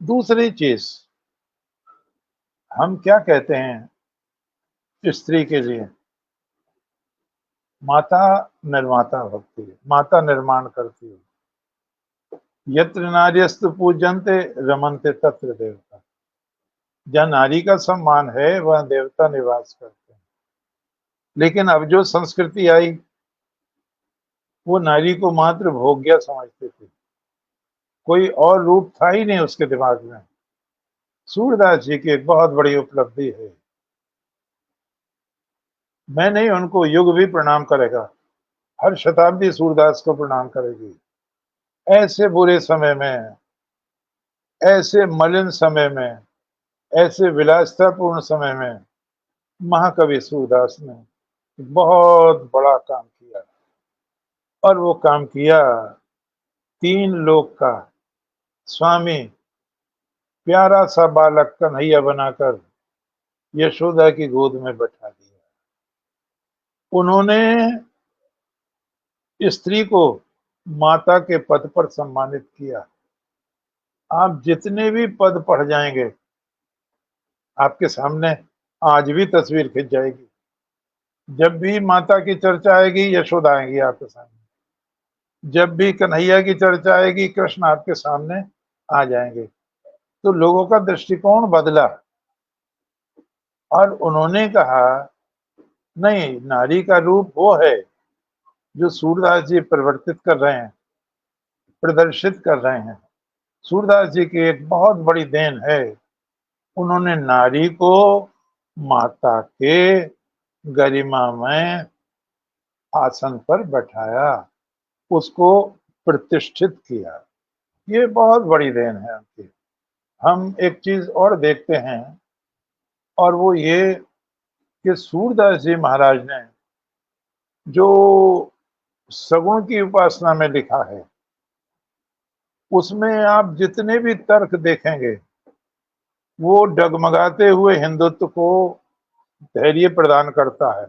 दूसरी चीज, हम क्या कहते हैं स्त्री के लिए? माता निर्माता भक्ति है, माता निर्माण करती है। यत्र नार्यस्तु पूजन्ते रमन्ते तत्र देवता। जहाँ नारी का सम्मान है वह देवता निवास करते हैं। लेकिन अब जो संस्कृति आई, वो नारी को मात्र भोग्य समझते थे, कोई और रूप था ही नहीं उसके दिमाग में। सूरदास जी की एक बहुत बड़ी उपलब्धि है। मैं नहीं, उनको युग भी प्रणाम करेगा, हर शताब्दी सूरदास को प्रणाम करेगी। ऐसे बुरे समय में, ऐसे मलिन समय में, ऐसे विलासितापूर्ण समय में महाकवि सूरदास ने बहुत बड़ा काम किया। और वो काम किया, तीन लोक का स्वामी प्यारा सा बालक कन्हैया बनाकर यशोदा की गोद में बैठा दिया। उन्होंने स्त्री को माता के पद पर सम्मानित किया। आप जितने भी पद पढ़ जाएंगे, आपके सामने आज भी तस्वीर खिंच जाएगी। जब भी माता की चर्चा आएगी, यशोदा आएगी आपके सामने। जब भी कन्हैया की चर्चा आएगी, कृष्ण आपके सामने आ जाएंगे। तो लोगों का दृष्टिकोण बदला, और उन्होंने कहा नहीं, नारी का रूप वो है जो सूरदास जी परिवर्तित कर रहे हैं, प्रदर्शित कर रहे हैं। सूरदास जी की एक बहुत बड़ी देन है, उन्होंने नारी को माता के गरिमामय आसन पर बैठाया, उसको प्रतिष्ठित किया। ये बहुत बड़ी देन है उनकी। हम एक चीज और देखते हैं, और वो ये कि सूरदास जी महाराज ने जो सगुण की उपासना में लिखा है, उसमें आप जितने भी तर्क देखेंगे, वो डगमगाते हुए हिंदुत्व को धैर्य प्रदान करता है,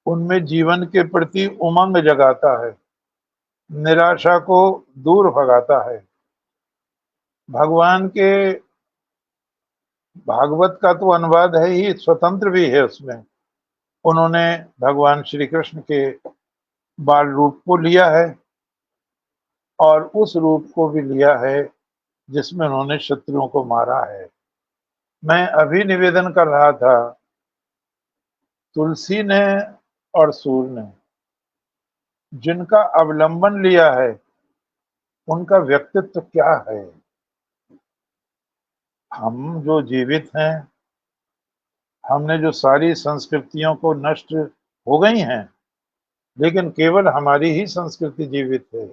उनमें जीवन के प्रति उमंग जगाता है, निराशा को दूर भगाता है। भगवान के भागवत का तो अनुवाद है ही, स्वतंत्र भी है उसमें। उन्होंने भगवान श्री कृष्ण के बाल रूप को लिया है, और उस रूप को भी लिया है जिसमें उन्होंने शत्रुओं को मारा है। मैं अभी निवेदन कर रहा था, तुलसी ने और सूर ने जिनका अवलंबन लिया है, उनका व्यक्तित्व क्या है? हम जो जीवित हैं, हमने जो सारी संस्कृतियों को नष्ट हो गई हैं, लेकिन केवल हमारी ही संस्कृति जीवित है।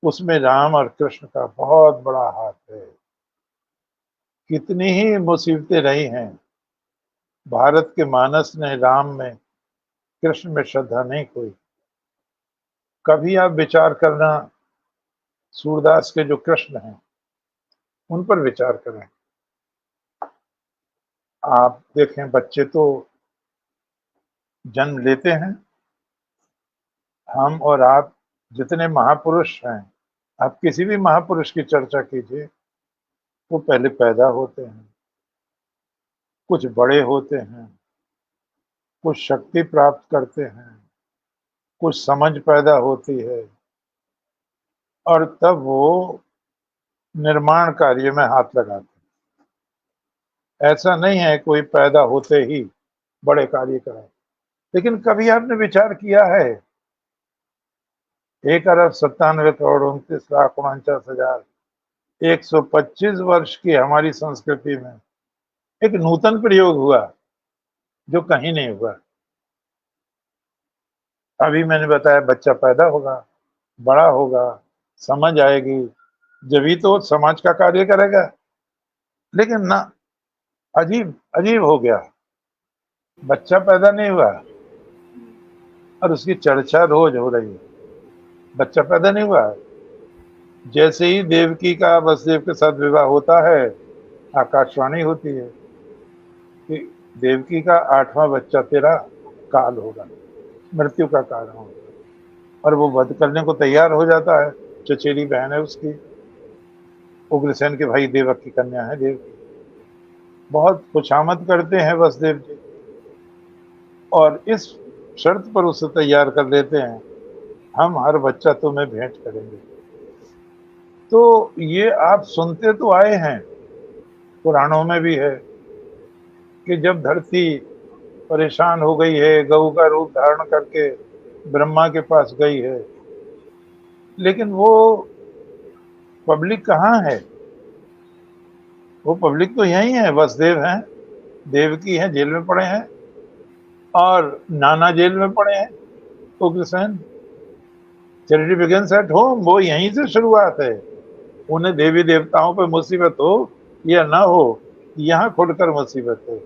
उसमें राम और कृष्ण का बहुत बड़ा हाथ है। कितनी ही मुसीबतें रही हैं, भारत के मानस ने राम में, कृष्ण में श्रद्धा नहीं खोई। कभी आप विचार करना, सूरदास के जो कृष्ण हैं उन पर विचार करें। आप देखें, बच्चे तो जन्म लेते हैं। हम और आप जितने महापुरुष हैं, आप किसी भी महापुरुष की चर्चा कीजिए, वो पहले पैदा होते हैं, कुछ बड़े होते हैं, कुछ शक्ति प्राप्त करते हैं, कुछ समझ पैदा होती है, और तब वो निर्माण कार्य में हाथ लगाते हैं। ऐसा नहीं है कोई पैदा होते ही बड़े कार्य कराए। लेकिन कभी आपने विचार किया है, 1,97,29,49,125 वर्ष की हमारी संस्कृति में एक नूतन प्रयोग हुआ जो कहीं नहीं हुआ। अभी मैंने बताया, बच्चा पैदा होगा, बड़ा होगा, समझ आएगी, जभी तो समाज का कार्य करेगा। लेकिन ना, अजीब अजीब हो गया, बच्चा पैदा नहीं हुआ और उसकी चर्चा रोज हो रही है। बच्चा पैदा नहीं हुआ, जैसे ही देवकी का वसुदेव के साथ विवाह होता है, आकाशवाणी होती है कि देवकी का 8वां बच्चा तेरा काल होगा, मृत्यु का कारण होगा। और वो वध करने को तैयार हो जाता है। चचेरी बहन है उसकी, उग्रसेन के भाई देवक की कन्या है देवकी। बहुत खुशामद करते हैं वसुदेव जी, और इस शर्त पर उसे तैयार कर देते हैं, हम हर बच्चा तुम्हें भेंट करेंगे। तो ये आप सुनते तो आए हैं, पुराणों में भी है कि जब धरती परेशान हो गई है, गऊ का रूप धारण करके ब्रह्मा के पास गई है, लेकिन वो पब्लिक कहाँ है? वो पब्लिक तो यही है, वसुदेव हैं, देवकी हैं, जेल में पड़े हैं, और नाना जेल में पड़े हैं, Ugrasen. Charity begins at home, वो यहीं से शुरुआत है। उन्हें देवी देवताओं पे मुसीबत हो या ना हो, यहाँ खुलकर मुसीबत है।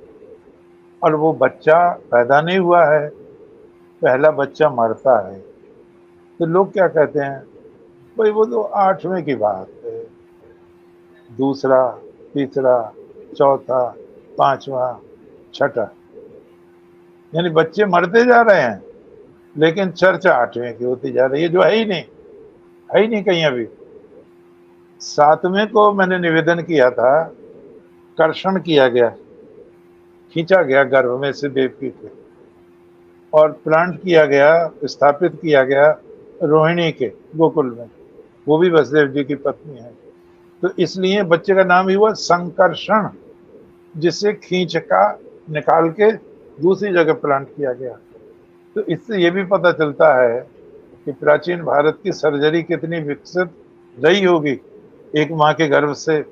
और वो बच्चा पैदा नहीं हुआ है, पहला बच्चा मरता है। तो लोग क्या कहते हैं, भाई वो तो 8वें की बात है, दूसरा, तीसरा, चौथा, 5वां, छठा, यानी बच्चे मरते जा रहे हैं, लेकिन चर्चा 8वें की होती जा रही है, जो है ही नहीं कहीं। अभी 7वें को मैंने निवेदन किया था, कर्षण किया गया, खींचा गया गर्भ में से देवकी के, और प्लांट किया गया, स्थापित किया गया रोहिणी के गोकुल में। वो भी वसुदेव जी की पत्नी है। तो इसलिए बच्चे का नाम ही हुआ संकर्षण, जिसे खींच का निकाल के दूसरी जगह प्लांट किया गया। तो इससे ये भी पता चलता है कि प्राचीन भारत की सर्जरी कितनी विकसित रही होगी। एक माँ के गर्भ से,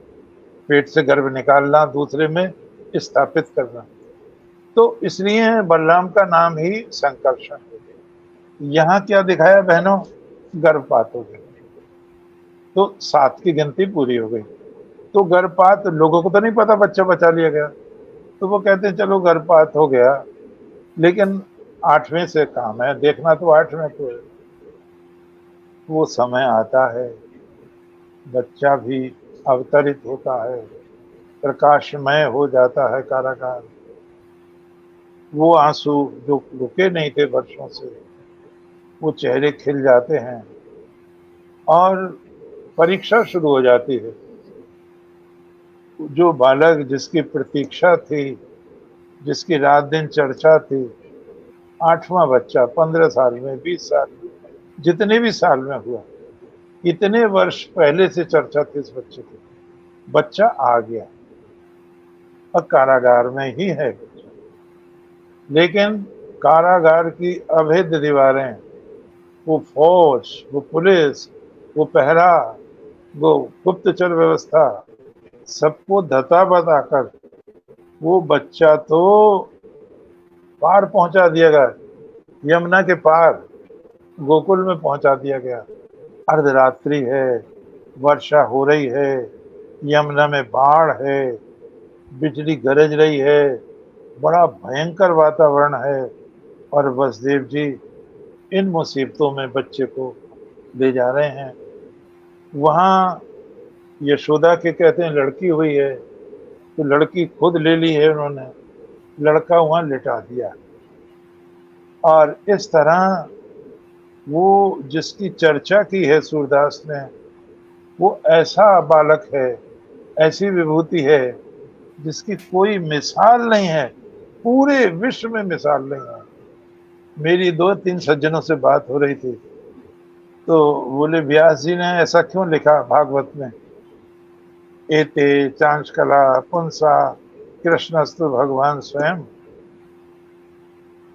पेट से गर्भ निकालना, दूसरे में स्थापित करना। तो इसलिए बलराम का नाम ही संकर्षण है। यहाँ क्या दिखाया बहनों, गर्भपात हो गया, तो 7 की गिनती पूरी हो गई। तो गर्भपात, लोगों को तो नहीं पता बच्चा बचा लिया गया, तो वो कहते हैं चलो गर्भपात हो गया, लेकिन 8वें से काम है, देखना तो 8वें को है। वो समय आता है, बच्चा भी अवतरित होता है, प्रकाशमय हो जाता है कारागार। वो आंसू जो रुके नहीं थे वर्षों से, वो चेहरे खिल जाते हैं, और परीक्षा शुरू हो जाती है। जो बालक जिसकी प्रतीक्षा थी, जिसकी रात दिन चर्चा थी, 8वां बच्चा 15 साल में, 20 साल में, जितने भी साल में हुआ, इतने वर्ष पहले से चर्चा थी इस बच्चे की, बच्चा आ गया और कारागार में ही है बच्चा। लेकिन कारागार की अभेद्य दीवारें, वो फौज, वो पुलिस, वो पहरा, वो गुप्तचर व्यवस्था, सबको धता बताकर वो बच्चा तो पार पहुंचा दिया गया, यमुना के पार गोकुल में पहुंचा दिया गया। अर्धरात्रि है, वर्षा हो रही है, यमुना में बाढ़ है, बिजली गरज रही है, बड़ा भयंकर वातावरण है, और वसुदेव जी इन मुसीबतों में बच्चे को ले जा रहे हैं। वहाँ यशोदा के कहते हैं लड़की हुई है, तो लड़की खुद ले ली है उन्होंने, लड़का वहाँ लिटा दिया। और इस तरह वो जिसकी चर्चा की है सूरदास ने, वो ऐसा बालक है, ऐसी विभूति है जिसकी कोई मिसाल नहीं है, पूरे विश्व में मिसाल नहीं है। मेरी 2-3 सज्जनों से बात हो रही थी, तो बोले व्यास जी ने ऐसा क्यों लिखा भागवत में, एते चांचकला पुंसा कृष्णस्तु भगवान स्वयं।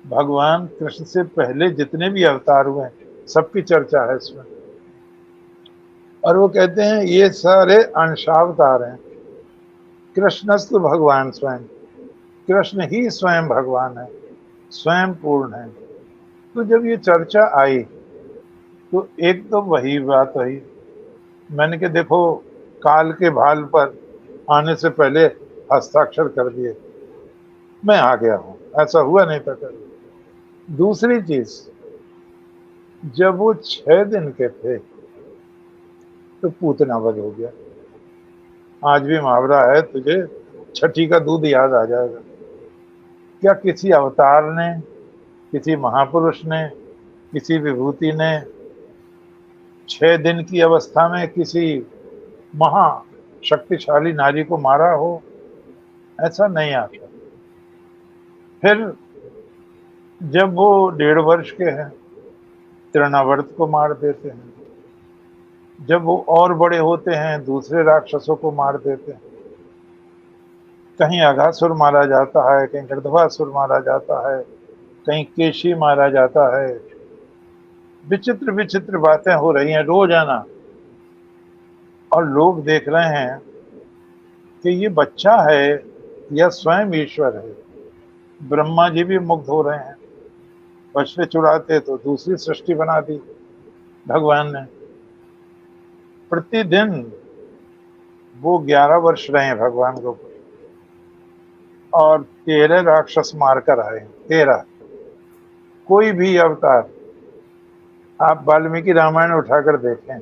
भगवान कृष्ण से पहले जितने भी अवतार हुए हैं सबकी चर्चा है इसमें, और वो कहते हैं ये सारे अंशावतार हैं। कृष्णस्तु भगवान स्वयं, कृष्ण ही स्वयं भगवान है, स्वयं पूर्ण है। तो जब ये चर्चा आई तो एक तो वही बात हुई, मैंने कहा देखो काल के भाल पर आने से पहले हस्ताक्षर कर दिए, मैं आ गया हूं, ऐसा हुआ नहीं था कभी। दूसरी चीज, जब वो 6 दिन के थे तो पूतना वध हो गया। आज भी मुहावरा है, तुझे छठी का दूध याद आ जाएगा। क्या किसी अवतार ने, किसी महापुरुष ने, किसी विभूति ने 6 दिन की अवस्था में किसी महा शक्तिशाली नारी को मारा हो? ऐसा नहीं आता। फिर जब वो 1.5 वर्ष के हैं, तृणावर्त को मार देते हैं। जब वो और बड़े होते हैं दूसरे राक्षसों को मार देते हैं। कहीं अघासुर मारा जाता है, कहीं गृध्रवासुर मारा जाता है, कहीं केशी मारा जाता है। विचित्र विचित्र बातें हो रही हैं रोजाना, और लोग देख रहे हैं कि ये बच्चा है या स्वयं ईश्वर है। ब्रह्मा जी भी मुग्ध हो रहे हैं, बछड़े चुराते तो दूसरी सृष्टि बना दी भगवान ने। प्रतिदिन वो 11 वर्ष रहे भगवान को, और 13 राक्षस मारकर आए। 13। कोई भी अवतार आप वाल्मीकि रामायण उठाकर देखें,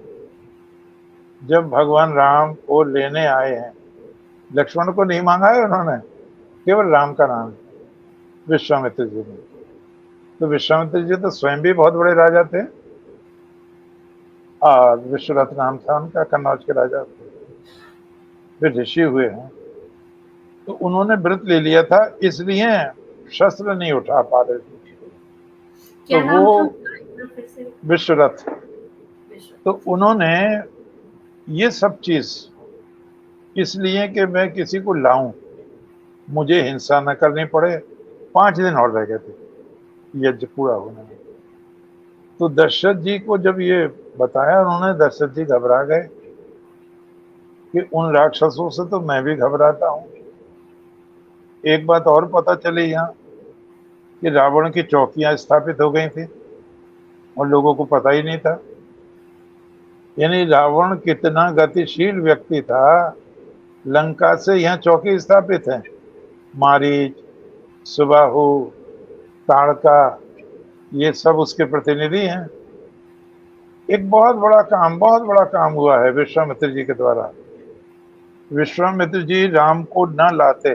जब भगवान राम को लेने आए हैं, लक्ष्मण को नहीं मांगा है उन्होंने, केवल राम का नाम विश्वामित्र जी ने। तो विश्वामित्र जी तो स्वयं भी बहुत बड़े राजा थे, और विश्वरथ नाम था उनका, कन्नौज के राजा थे, फिर ऋषि हुए हैं। तो उन्होंने व्रत ले लिया था, इसलिए शस्त्र नहीं उठा पा रहे थे। क्या तो नाम वो था फिर से? विश्वरथ। विश्व। तो उन्होंने ये सब चीज इसलिए कि मैं किसी को लाऊं, मुझे हिंसा न करनी पड़े। 5 दिन और रह गए थे यज्ञ पूरा होने में। तो दशरथ जी को जब ये बताया उन्होंने, दशरथ जी घबरा गए कि उन राक्षसों से तो मैं भी घबराता हूं। एक बात और पता चली यहाँ कि रावण की चौकियां स्थापित हो गई थी और लोगों को पता ही नहीं था। यानी रावण कितना गतिशील व्यक्ति था, लंका से यहाँ चौकी स्थापित है। मारीच, सुबाहु, ताड़का, ये सब उसके प्रतिनिधि हैं। एक बहुत बड़ा काम हुआ है विश्वामित्र जी के द्वारा। विश्वामित्र जी राम को न लाते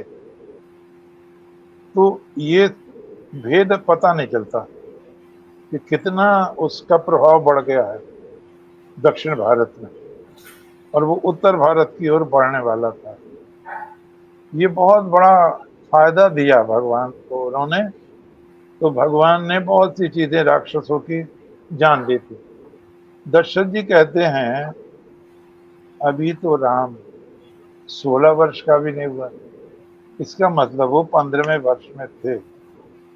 तो ये भेद पता नहीं चलता कि कितना उसका प्रभाव बढ़ गया है दक्षिण भारत में, और वो उत्तर भारत की ओर बढ़ने वाला था। ये बहुत बड़ा फायदा दिया भगवान को उन्होंने। तो भगवान ने बहुत सी चीजें राक्षसों की जान ली थी। दशरथ जी कहते हैं अभी तो राम 16 वर्ष का भी नहीं हुआ, इसका मतलब वो 15वें वर्ष में थे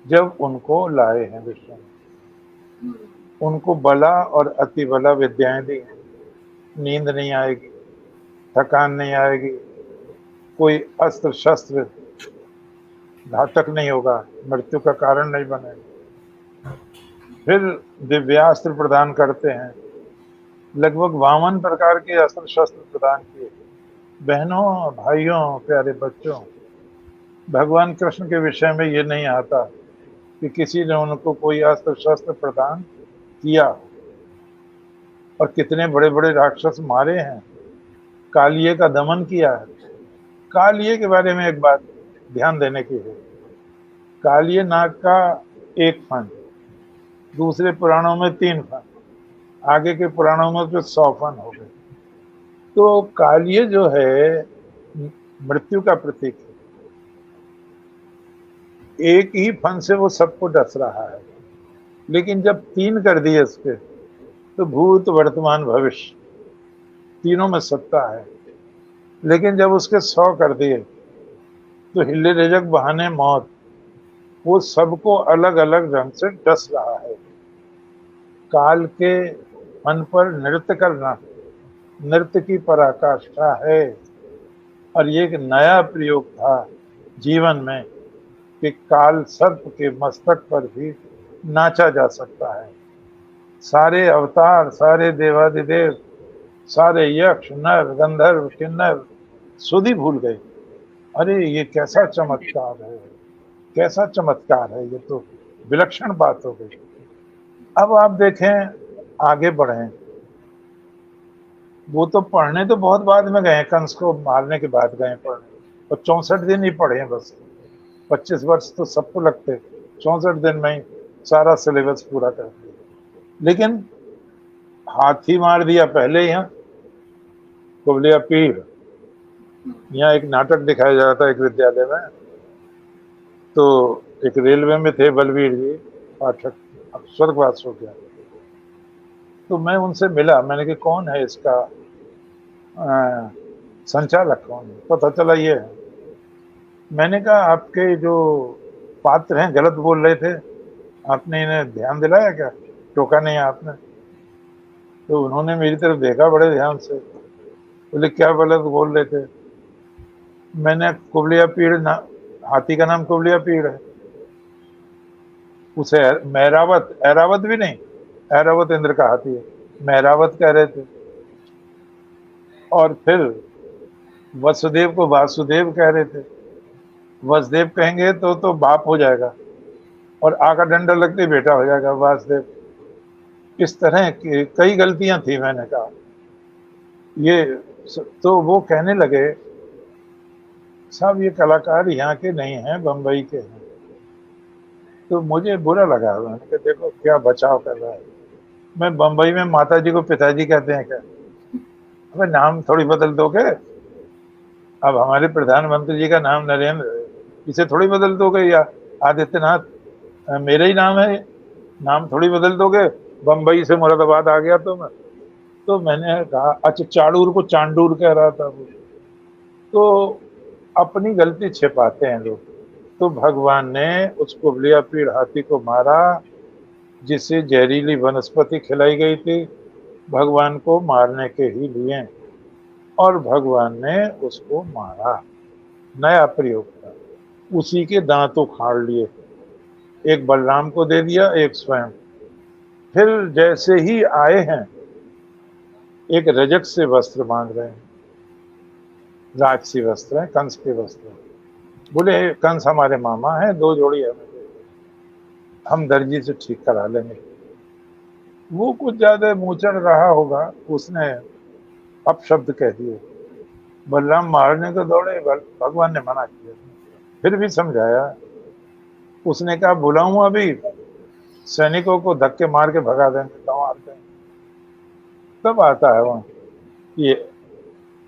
जब उनको लाए हैं विष्णु। उनको बला और अति बला विद्याएं दी हैं। नींद नहीं आएगी, थकान नहीं आएगी, कोई अस्त्र शस्त्र घातक नहीं होगा, मृत्यु का कारण नहीं बनेगा। फिर दिव्यास्त्र प्रदान करते हैं, लगभग 52 प्रकार के अस्त्र शस्त्र प्रदान किए। बहनों, भाइयों, प्यारे बच्चों, भगवान कृष्ण के विषय में ये नहीं आता कि किसी ने उनको कोई अस्त्र शस्त्र प्रदान किया। और कितने बड़े बड़े राक्षस मारे हैं, कालिये का दमन किया है। कालिये के बारे में एक बात ध्यान देने की है। कालिये नाग का एक फन दूसरे पुराणों में 3 फन, आगे के पुराणों में तो 100 फन हो गए। तो कालिय जो है मृत्यु का प्रतीक है। एक ही फन से वो सबको डस रहा है, लेकिन जब 3 कर दिए इसके, तो भूत वर्तमान भविष्य तीनों में सत्ता है। लेकिन जब उसके 100 कर दिए, तो हिले रेजक बहाने मौत, वो सबको अलग अलग ढंग से डस रहा है। काल के मन पर नृत्य करना नृत्य की पराकाष्ठा है। और ये एक नया प्रयोग था जीवन में कि काल सर्प के मस्तक पर भी नाचा जा सकता है। सारे अवतार, सारे देवादिदेव, सारे यक्ष, नर, गंधर्व, किन्नर सुधि भूल गए। अरे ये कैसा चमत्कार है, कैसा चमत्कार है, ये तो विलक्षण बात हो गई। अब आप देखें, आगे बढ़ें, वो तो पढ़ने तो बहुत बाद में गए, कंस को मारने के बाद गए पढ़ने, और 64 दिन ही पढ़े हैं बस। 25 वर्ष तो सबको लगते, 64 दिन में ही सारा सिलेबस पूरा कर दिया। लेकिन हाथी मार दिया पहले यहाँ कुबलिया पीर। यहाँ एक नाटक दिखाया जा रहा था एक विद्यालय में, तो एक रेलवे में थे बलवीर जी पाठक, अब स्वर्गवास हो गया। तो मैं उनसे मिला, मैंने कहा कौन है इसका संचालक, कौन है? पता चला ये है। मैंने कहा आपके जो पात्र हैं गलत बोल रहे थे, आपने इन्हें ध्यान दिलाया क्या, टोका नहीं आपने? तो उन्होंने मेरी तरफ देखा बड़े ध्यान से, बोले क्या गलत बोल रहे थे? मैंने कुबलिया पीड़ हाथी का नाम कुबलिया पीड़ है, उसे मैरावत, ऐरावत भी नहीं, ऐरावत इंद्र का हाथी है, मैरावत कह रहे थे। और फिर वसुदेव को वासुदेव कह रहे थे, वसुदेव कहेंगे तो बाप हो जाएगा, और आका डंडा लगते बेटा हो जाएगा वासुदेव। इस तरह की कई गलतियां थी। मैंने कहा ये, तो वो कहने लगे साहब ये कलाकार यहाँ के नहीं हैं, बम्बई के हैं। तो मुझे बुरा लगा, मैंने कहा देखो क्या बचाव कर रहा है। मैं बम्बई में माता जी को पिताजी कहते हैं क्या? अबे नाम थोड़ी बदल दोगे, अब हमारे प्रधानमंत्री जी का नाम नरेंद्र है, इसे थोड़ी बदल दोगे, या आदित्यनाथ मेरा ही नाम है, नाम थोड़ी बदल दोगे। बम्बई से मुरादाबाद आ गया तो मैंने कहा अच्छा, चाड़ूर को चांडूर कह रहा था वो। तो अपनी गलती छिपाते हैं लोग। तो भगवान ने उस कुबलिया पीड़ हाथी को मारा, जिसे जहरीली वनस्पति खिलाई गई थी, भगवान को मारने के ही लिए, और भगवान ने उसको मारा। नया प्रयोग था, उसी के दांत उखाड़ लिए, एक बलराम को दे दिया, एक स्वयं। फिर जैसे ही आए हैं, एक रजक से वस्त्र मांग रहे हैं, राजसी वस्त्र है, कंस के वस्त्र। बोले कंस हमारे मामा हैं, 2 जोड़ी है, हम दर्जी से ठीक करा लेंगे। वो कुछ ज्यादा मुंहचड़ रहा होगा, उसने अपशब्द कह दिए, बलराम मारने को दौड़े, भगवान ने मना किया, फिर भी समझाया। उसने कहा बुलाऊं अभी, सैनिकों को धक्के मार के भगा देंगे, संवार देंगे। तब आता है वहां ये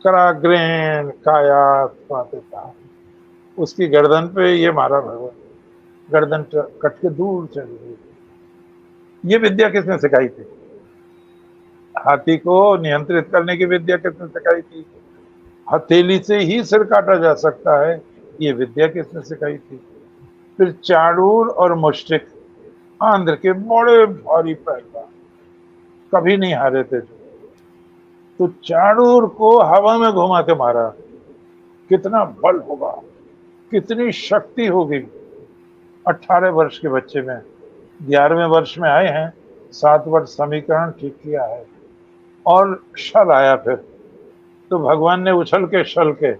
कराग्रेन काया था, उसकी गर्दन पे ये मारा भगवान, गर्दन कट के दूर चली गई। ये विद्या किसने सिखाई थी? हाथी को नियंत्रित करने की विद्या किसने सिखाई थी? हथेली से ही सिर काटा जा सकता है, ये विद्या किसने सिखाई थी? फिर चाड़ूर और मुश्रिक, आंध्र के बड़े भारी पहलवान, कभी नहीं हारे थे। तो चाड़ूर को हवा में घुमा के मारा, कितना बल होगा, कितनी शक्ति होगी। 18 वर्ष के बच्चे में, 11वें वर्ष में आए हैं, 7 वर्ष समीकरण ठीक किया है, और शल आया। फिर तो भगवान ने उछल के शल के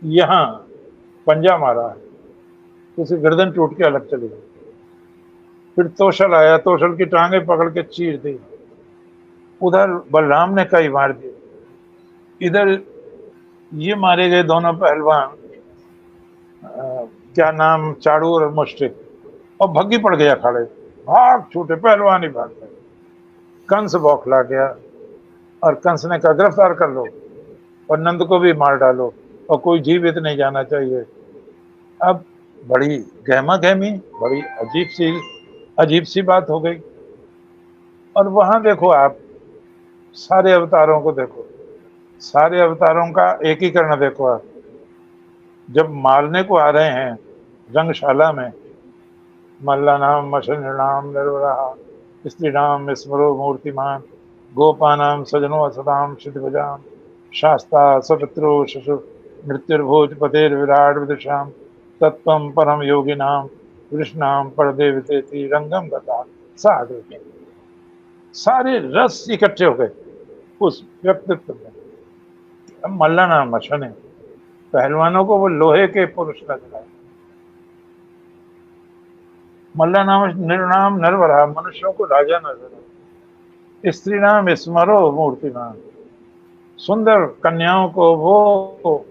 यहाँ पंजा मारा है, तो उसे गर्दन टूट के अलग चली गई। फिर तोशल आया, तोशल की टांगे पकड़ के चीर दी, उधर बलराम ने कई मार दिए। इधर ये मारे गए दोनों पहलवान, क्या नाम, चाड़ूर और मुश्रिक, और भग्गी पड़ गया अखाड़े। भाग छूटे, पहलवान ही भाग गए। कंस बौखला गया और कंस ने कहा गिरफ्तार कर लो और नंद को भी मार डालो और कोई जीवित नहीं जाना चाहिए। अब बड़ी गहमा गहमी, बड़ी अजीब सी बात हो गई। और वहां देखो आप, सारे अवतारों को देखो, सारे अवतारों का एकीकरण देखो आप। जब मारने को आ रहे हैं रंगशाला में, मल्लानाम मशनिर्णाम निर्वराः स्त्रीणाम स्मरो मूर्तिमान गोपानाम सजनो सदाम शितभजाम शास्ता सपित्रो शशु मृत्युर्भोज पतेर्विराट विदुषाम तत्वम परम योगिनाम कृष्णाम परदेवतेति रंगम गता साधु। सारे रस इकट्ठे हो गए उस व्यक्तित्व में। अब मल्लानाम मशने, पहलवानों को वो लोहे के पुरुष नजर आए। मल्लानाम निर्णाम नरवरा, मनुष्यों को राजा नजर आए। स्त्री नाम स्मरो मूर्तिमान, सुंदर कन्याओं को वो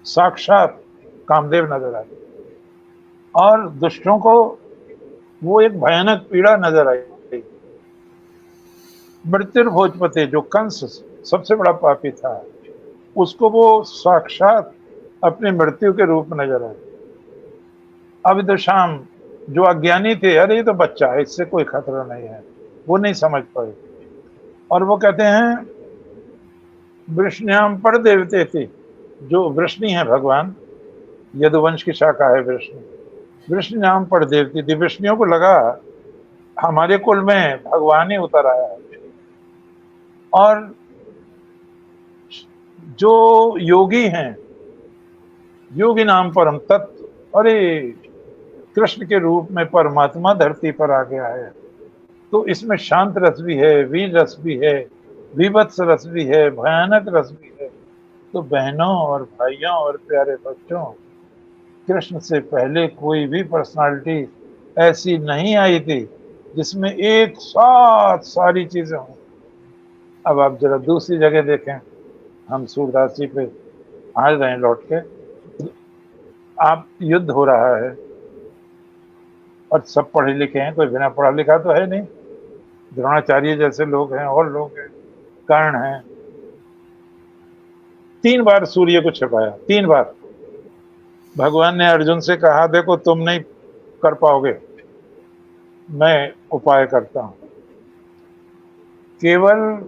साक्षात कामदेव नजर आए। और दुष्टों को वो एक भयानक पीड़ा नजर आई। मृत्युर्भोजपति, जो कंस सबसे बड़ा पापी था, उसको वो साक्षात अपनी मृत्यु के रूप में नजर आए। अविदुषाम, जो अज्ञानी थे, अरे ये तो बच्चा है, इससे कोई खतरा नहीं है, वो नहीं समझ पाए। और वो कहते हैं वृष्ण्याम पर देवते थे, जो वृष्णि है भगवान, यदुवंश की शाखा है वृष्णि, वृष्ण्याम पर देवती थी। वृष्णियों को लगा हमारे कुल में भगवान ही उतर आया है। और जो योगी हैं, योगी नाम परम तत्व, अरे कृष्ण के रूप में परमात्मा धरती पर आ गया है। तो इसमें शांत रस भी है, वीर रस भी है, विभत्स रस भी है, भयानक रस भी है। तो बहनों और भाइयों और प्यारे बच्चों, कृष्ण से पहले कोई भी पर्सनालिटी ऐसी नहीं आई थी जिसमें एक साथ सारी चीजें हों। अब आप जरा दूसरी जगह देखें, हम सूरदास जी पे आ रहे हैं लौट के। आप युद्ध हो रहा है और सब पढ़े लिखे हैं, कोई बिना पढ़ा लिखा तो है नहीं। द्रोणाचार्य जैसे लोग हैं और लोग हैं, कर्ण हैं। 3 बार सूर्य को छिपाया, 3 बार। भगवान ने अर्जुन से कहा देखो तुम नहीं कर पाओगे, मैं उपाय करता हूं। केवल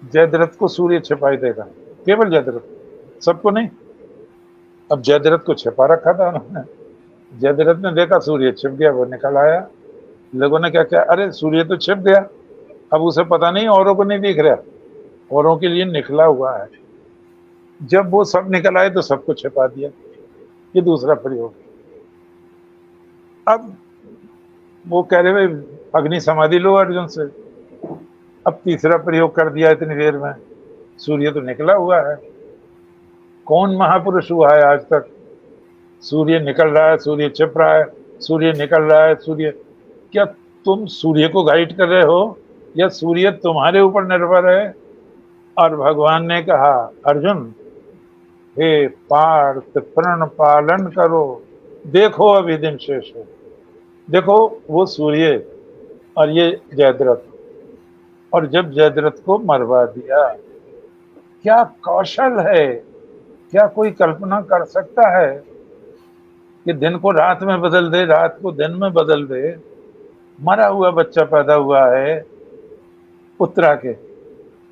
जयद्रथ को सूर्य छिपाई देगा, केवल जयद्रथ, सबको नहीं। अब जयद्रथ को छिपा रखा था उन्होंने। जयद्रथ ने देखा सूर्य छिप गया, वो निकल आया। लोगों ने क्या किया, अरे सूर्य तो छिप गया, अब उसे पता नहीं, औरों को नहीं दिख रहा, औरों के लिए निकला हुआ है। जब वो सब निकल आए तो सबको छिपा दिया। ये दूसरा प्रयोग। अब वो कह रहे भाई अग्नि समाधि लो अर्जुन से। अब तीसरा प्रयोग कर दिया इतनी देर में, सूर्य तो निकला हुआ है। कौन महापुरुष हुआ है आज तक सूर्य निकल रहा है, सूर्य छिप रहा है, सूर्य निकल रहा है, सूर्य। क्या तुम सूर्य को गाइड कर रहे हो या सूर्य तुम्हारे ऊपर निर्भर है? और भगवान ने कहा अर्जुन, हे पार्थ प्रण पालन करो, देखो अभी दिन शेष है। देखो वो सूर्य और ये जयद्रथ, और जब जयद्रथ को मरवा दिया, क्या कौशल है, क्या कोई कल्पना कर सकता है कि दिन को रात में बदल दे, रात को दिन में बदल दे। मरा हुआ बच्चा पैदा हुआ है उत्तरा के,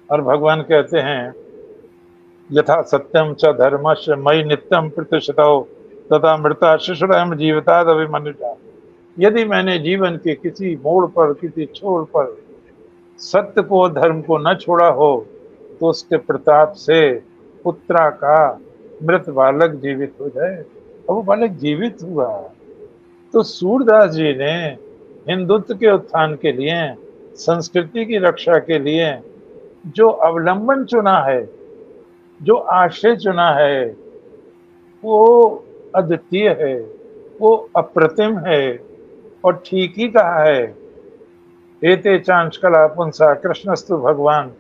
और भगवान कहते हैं यथा सत्यम च धर्मश्च मयि नित्यम प्रतिष्ठितो तथा मृता शिशुरहम जीविताद अभिमन्युता। यदि मैंने जीवन के किसी मोड़ पर, किसी छोर पर सत्य को, धर्म को न छोड़ा हो, तो उसके प्रताप से उत्तरा का मृत बालक जीवित हो जाए। और वो बालक जीवित हुआ। तो सूरदास जी ने हिंदुत्व के उत्थान के लिए, संस्कृति की रक्षा के लिए जो अवलंबन चुना है, जो आश्रय चुना है, वो अद्वितीय है, वो अप्रतिम है। और ठीक ही कहा है, एते चांच कला पुंसा कृष्णस्तु भगवान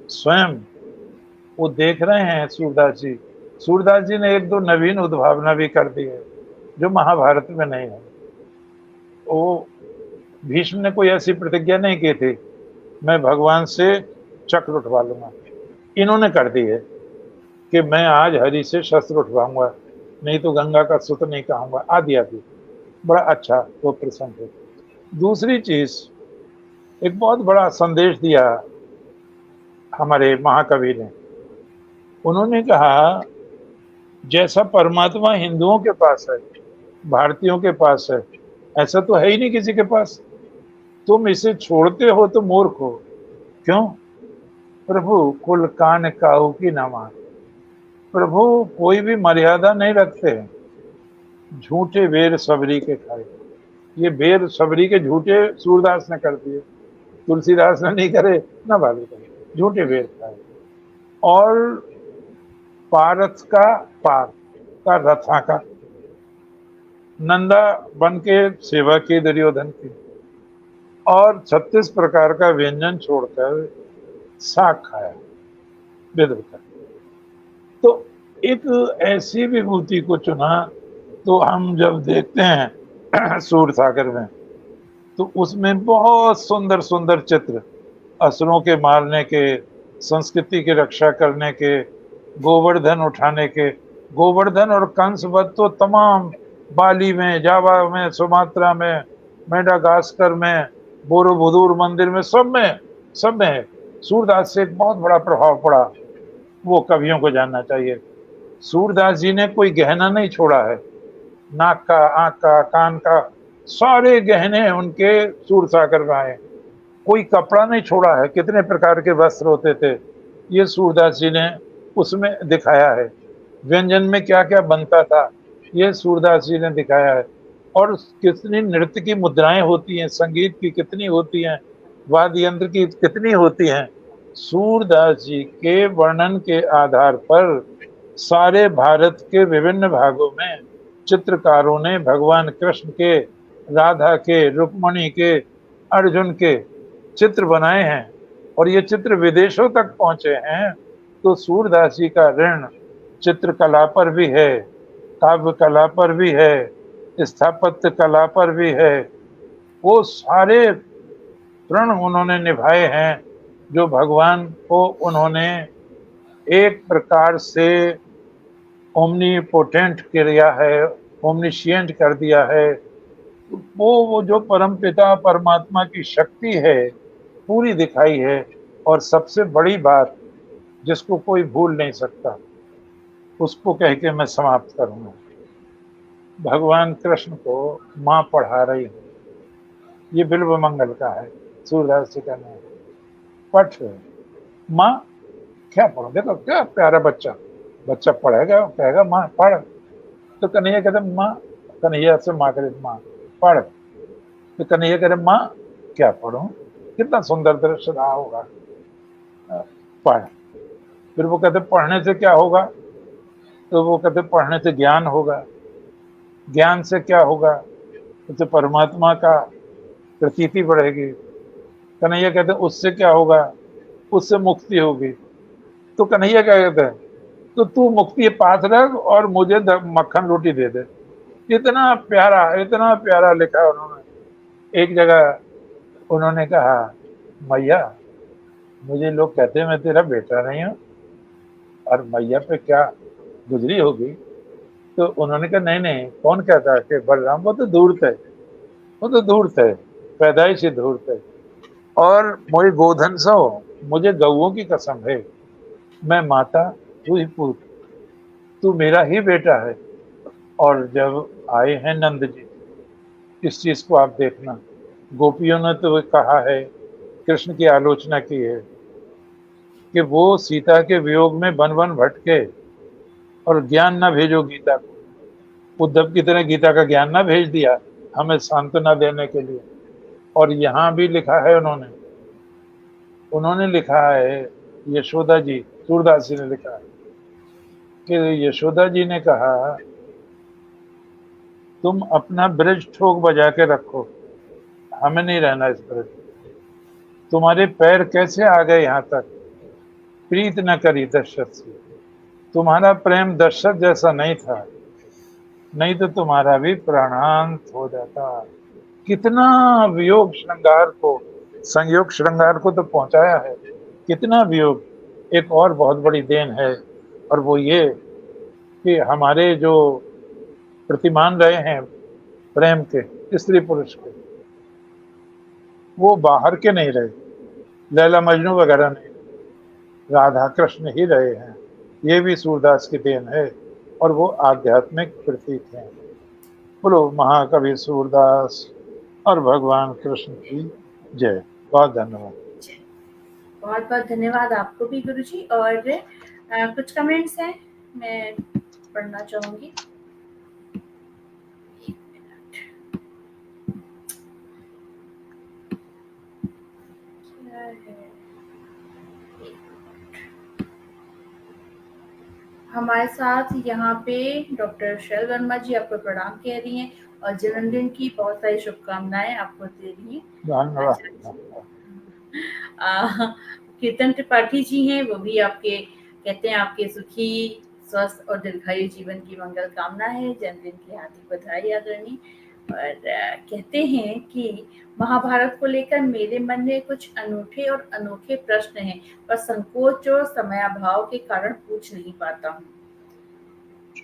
स्वयं। वो देख रहे हैं सूरदास जी। सूरदास जी ने 1-2 नवीन उद्भावना भी कर दी है जो महाभारत में नहीं है। वो भीष्म ने कोई ऐसी प्रतिज्ञा नहीं की थी मैं भगवान से चक्र उठवा लूंगा। इन्होंने कर दी है कि मैं आज हरि से शस्त्र उठवाऊंगा, नहीं तो गंगा का सुत नहीं कहूंगा, आदि आदि। बड़ा अच्छा वो प्रसंग है। दूसरी चीज, एक बहुत बड़ा संदेश दिया हमारे महाकवि ने। उन्होंने कहा जैसा परमात्मा हिंदुओं के पास है, भारतीयों के पास है, ऐसा तो है ही नहीं किसी के पास। तुम इसे छोड़ते हो तो मूर्ख हो। क्यों? प्रभु कुल कान काहू की न मान। प्रभु कोई भी मर्यादा नहीं रखते हैं। झूठे बेर सबरी के खाए। ये बेर सबरी के झूठे सूरदास ने कर दिए, तुलसीदास ने नहीं करे, ना बालू करे, झूठे बेर खाए। और पारथ का पार का रथा का नंदा बन के सेवा की दुर्योधन की, और 36 प्रकार का व्यंजन छोड़कर साग खाया विदुर का। तो एक ऐसी विभूति को चुना। तो हम जब देखते हैं सूर सागर में, तो उसमें बहुत सुंदर सुंदर चित्र, असुरों के मारने के, संस्कृति की रक्षा करने के, गोवर्धन उठाने के। गोवर्धन और कंस वध तो तमाम बाली में, जावा में, सुमात्रा में, मेडागास्कर में, बोरोबुदूर मंदिर में, सब में है। सूरदास से एक बहुत बड़ा प्रभाव पड़ा, वो कवियों को जानना चाहिए। सूरदास जी ने कोई गहना नहीं छोड़ा है। नाक का, आंख का, कान का, सारे गहने उनके सूर सागर में आए। कोई कपड़ा नहीं छोड़ा है। कितने प्रकार के वस्त्र होते थे, ये सूरदास जी ने उसमें दिखाया है। व्यंजन में क्या क्या बनता था, ये सूरदास जी ने दिखाया है। और कितनी नृत्य की मुद्राएं होती हैं, संगीत की कितनी होती हैं, वाद्य यंत्र की कितनी होती हैं। सूरदास जी के वर्णन के आधार पर सारे भारत के विभिन्न भागों में चित्रकारों ने भगवान कृष्ण के, राधा के, रुक्मणी के, अर्जुन के चित्र बनाए हैं। और ये चित्र विदेशों तक पहुंचे हैं। तो सूरदास जी का ऋण चित्रकला पर भी है, काव्य कला पर भी है, स्थापत्य कला पर भी है। वो सारे ऋण उन्होंने निभाए हैं जो भगवान को उन्होंने एक प्रकार से ओमनीपोटेंट किया है, ओमनिशिएंट कर दिया है। वो जो परमपिता परमात्मा की शक्ति है पूरी दिखाई है। और सबसे बड़ी बात जिसको कोई भूल नहीं सकता, उसको कह के मैं समाप्त करूंगा। भगवान कृष्ण को माँ पढ़ा रही है, ये बिल्व मंगल का है, सूरदास जी का नाम। पढ़ माँ क्या पढ़ो, देखो क्या प्यारा बच्चा पढ़ेगा, कहेगा माँ पढ़। तो कन्हैया कहते माँ, कन्हैया से माँ करे माँ पढ़। तो कन्हैया कहते माँ क्या पढ़ूं, कितना सुंदर दृश्य रहा होगा, पढ़। फिर वो कहते पढ़ने से क्या होगा, तो वो कहते पढ़ने से ज्ञान होगा। ज्ञान से क्या होगा, तो परमात्मा का प्रतीति बढ़ेगी। कन्हैया कहते उससे क्या होगा, उससे मुक्ति होगी। तो कन्हैया क्या कहते हैं, तो तू मुक्ति पास रख और मुझे मक्खन रोटी दे दे। इतना प्यारा लिखा उन्होंने। एक जगह उन्होंने कहा मैया मुझे लोग कहते हैं मैं तेरा बेटा नहीं हूँ, और मैया पे क्या गुजरी होगी। तो उन्होंने कहा नहीं, कौन कहता है कि बलराम, वो तो धूर्त है, पैदाइश ही धूर्त है। और मुझे गोधन सो, मुझे गौओं की कसम है, मैं माता तू ही पुत्र, तू मेरा ही बेटा है। और जब आए हैं नंद जी, इस चीज को आप देखना, गोपियों ने तो कहा है, कृष्ण की आलोचना की है कि वो सीता के वियोग में वन वन भटके और ज्ञान ना भेजो गीता को। उद्धव की तरह गीता का ज्ञान ना भेज दिया हमें सांत्वना देने के लिए। और यहाँ भी लिखा है उन्होंने लिखा है, यशोदा जी, सूरदास जी ने लिखा है कि यशोदा जी ने कहा तुम अपना ब्रज ठोक बजा के रखो, हमें नहीं रहना इस ब्रज। तुम्हारे पैर कैसे आ गए यहाँ तक, प्रीत न करी दशरथ से। तुम्हारा प्रेम दशरथ जैसा नहीं था, नहीं तो तुम्हारा भी प्राणांत हो जाता। कितना वियोग श्रृंगार को, संयोग श्रृंगार को तो पहुंचाया है, कितना वियोग। एक और बहुत बड़ी देन है, और वो ये कि हमारे जो प्रतिमान रहे हैं प्रेम के, स्त्री पुरुष के, वो बाहर के नहीं रहे, लैला मजनू वगैरह नहीं, राधा कृष्ण ही रहे हैं। ये भी सूरदास की देन है, और वो आध्यात्मिक प्रतीक हैं। बोलो महाकवि सूरदास और भगवान कृष्ण की जय। बहुत धन्यवाद। बहुत बहुत धन्यवाद आपको भी गुरुजी। और कुछ कमेंट्स हैं, मैं पढ़ना चाहूंगी। हमारे साथ यहाँ पे डॉक्टर शैल वर्मा जी आपको प्रणाम कह रही हैं और जन्मदिन की बहुत सारी शुभकामनाएं आपको दे रही हैं। धन्यवाद। कीर्तन त्रिपाठी जी हैं, वो भी आपके कहते हैं आपके सुखी स्वस्थ और दीर्घायु जीवन की मंगल कामना है। जन्मदिन की हार्दिक बधाई आदरणीय। और कहते हैं कि महाभारत को लेकर मेरे मन में कुछ अनूठे और अनोखे प्रश्न हैं, पर संकोच और समयाभाव के कारण पूछ नहीं पाता हूँ।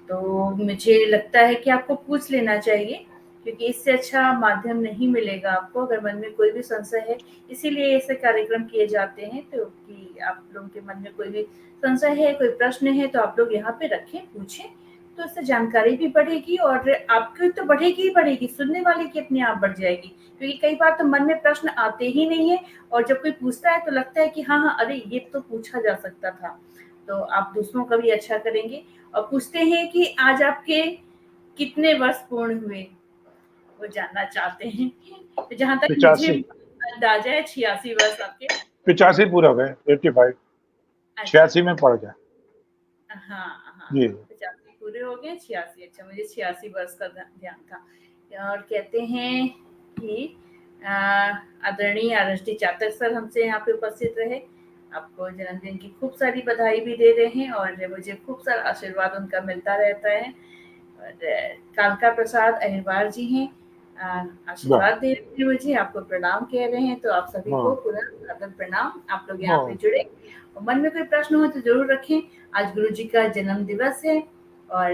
तो मुझे लगता है कि आपको पूछ लेना चाहिए, क्योंकि इससे अच्छा माध्यम नहीं मिलेगा आपको अगर मन में कोई भी संशय है। इसीलिए ऐसे कार्यक्रम किए जाते हैं, तो कि आप लोगों के मन में कोई भी संशय है, कोई प्रश्न है, तो आप लोग यहाँ पे रखें, पूछें, तो इससे जानकारी भी बढ़ेगी और आपकी तो बढ़ेगी ही बढ़ेगी, सुनने वाले की अपने आप बढ़ जाएगी। क्योंकि कई बार तो मन में प्रश्न आते ही नहीं है, और जब कोई पूछता है तो लगता है कि हाँ हाँ अरे ये तो पूछा जा सकता था। तो आप दूसरों का भी अच्छा करेंगे। और पूछते हैं कि आज आपके कितने वर्ष पूर्ण हुए, वो जानना चाहते हैं। तो जहाँ तक मुझे अंदाजा है 86 वर्ष आपके। 85 पूरा हो गए, 85, 86 में पड़ गया। हाँ हाँ जी, 85 पूरे हो गए, 86। अच्छा, मुझे 86 वर्ष का ध्यान था। और कहते हैं कि आदरणीय RSD चातक सर हमसे यहाँ पे उपस्थित रहे, आपको जन्मदिन की खूब सारी बधाई भी दे रहे हैं और मुझे खूब सारा आशीर्वाद उनका मिलता रहता है। और कालका प्रसाद अहिरवार जी हैं, आशीर्वाद दे रहे हैं मुझे, आपको प्रणाम कह रहे हैं। तो आप सभी को पुनः सादर प्रणाम। आप लोग यहाँ पे जुड़े और मन में कोई प्रश्न हो तो जरूर रखें। आज गुरु जी का जन्म दिवस है, और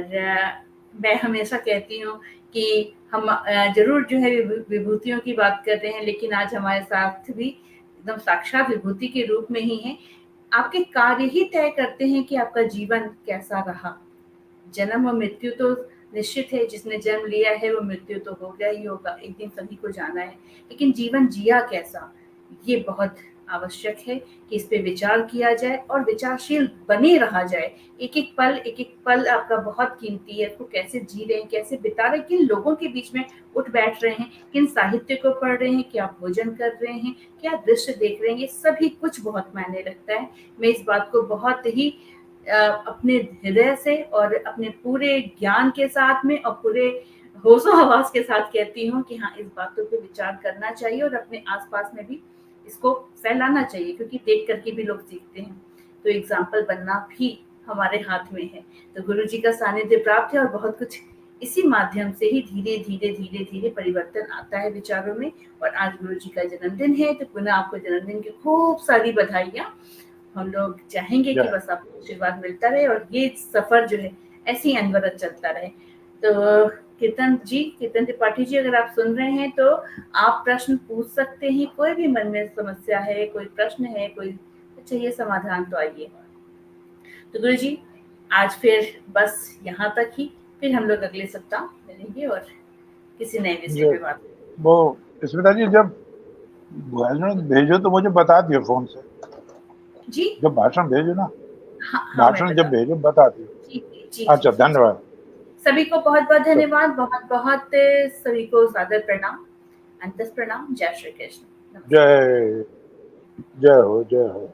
मैं हमेशा कहती हूँ कि हम जरूर जो है विभूतियों की बात कर रहे हैं, लेकिन आज हमारे साथ भी एकदम साक्षात विभूति के रूप में ही है। आपके कार्य ही तय करते हैं कि आपका जीवन कैसा रहा। जन्म और मृत्यु तो निश्चित है, जिसने जन्म लिया है वो मृत्यु तो होगा ही होगा, एक दिन सभी को जाना है। लेकिन जीवन जिया कैसा, ये बहुत आवश्यक है कि इस पे विचार किया जाए और विचारशील बने रहा जाए। एक एक पल आपका बहुत कीमती है। इसको कैसे जी रहे हैं, कैसे बिता रहे हैं, किन लोगों के बीच में उठ बैठ रहे हैं, किन साहित्य को पढ़ रहे हैं, क्या भोजन कर रहे हैं, क्या दृश्य देख रहे हैं, ये सभी कुछ बहुत मायने रखता है। मैं इस बात को बहुत ही अपने हृदय से और अपने पूरे ज्ञान के साथ में और पूरे होशो हवास के साथ कहती हूँ कि हाँ, इस बातों पे विचार करना चाहिए और अपने आसपास में भी इसको फैलाना चाहिए, क्योंकि देख करके भी लोग सीखते हैं। तो एग्जाम्पल बनना भी हमारे हाथ में है। तो गुरु जी का सानिध्य प्राप्त है और बहुत कुछ इसी माध्यम से ही धीरे धीरे धीरे धीरे परिवर्तन आता है विचारों में। और आज गुरु जी का जन्मदिन है, तो पुनः आपको जन्मदिन की खूब सारी बधाइयाँ। हम लोग चाहेंगे कि बस आपको आशीर्वाद मिलता रहे और ये सफर जो है ऐसे ही अनवरत चलता रहे। तो कीर्तन त्रिपाठी जी, अगर आप सुन रहे हैं तो आप प्रश्न पूछ सकते हैं। कोई भी मन में समस्या है, कोई प्रश्न है, कोई चाहिए समाधान, तो आइए। तो गुरु जी, आज फिर बस यहाँ तक ही, फिर हम लोग अगले सप्ताह मिलेंगे और किसी नए विषय पे बात। वो स्मिता जी, जब भेजो तो मुझे बता दियो फोन से जी। जब भाषण भेजो ना, हाँ, भाषण जब भेजो बता दियो। जी। अच्छा, धन्यवाद। सभी को बहुत बहुत धन्यवाद, बहुत बहुत सभी को सादर प्रणाम, अंतस प्रणाम। जय श्री कृष्ण। जय जय हो, जय हो।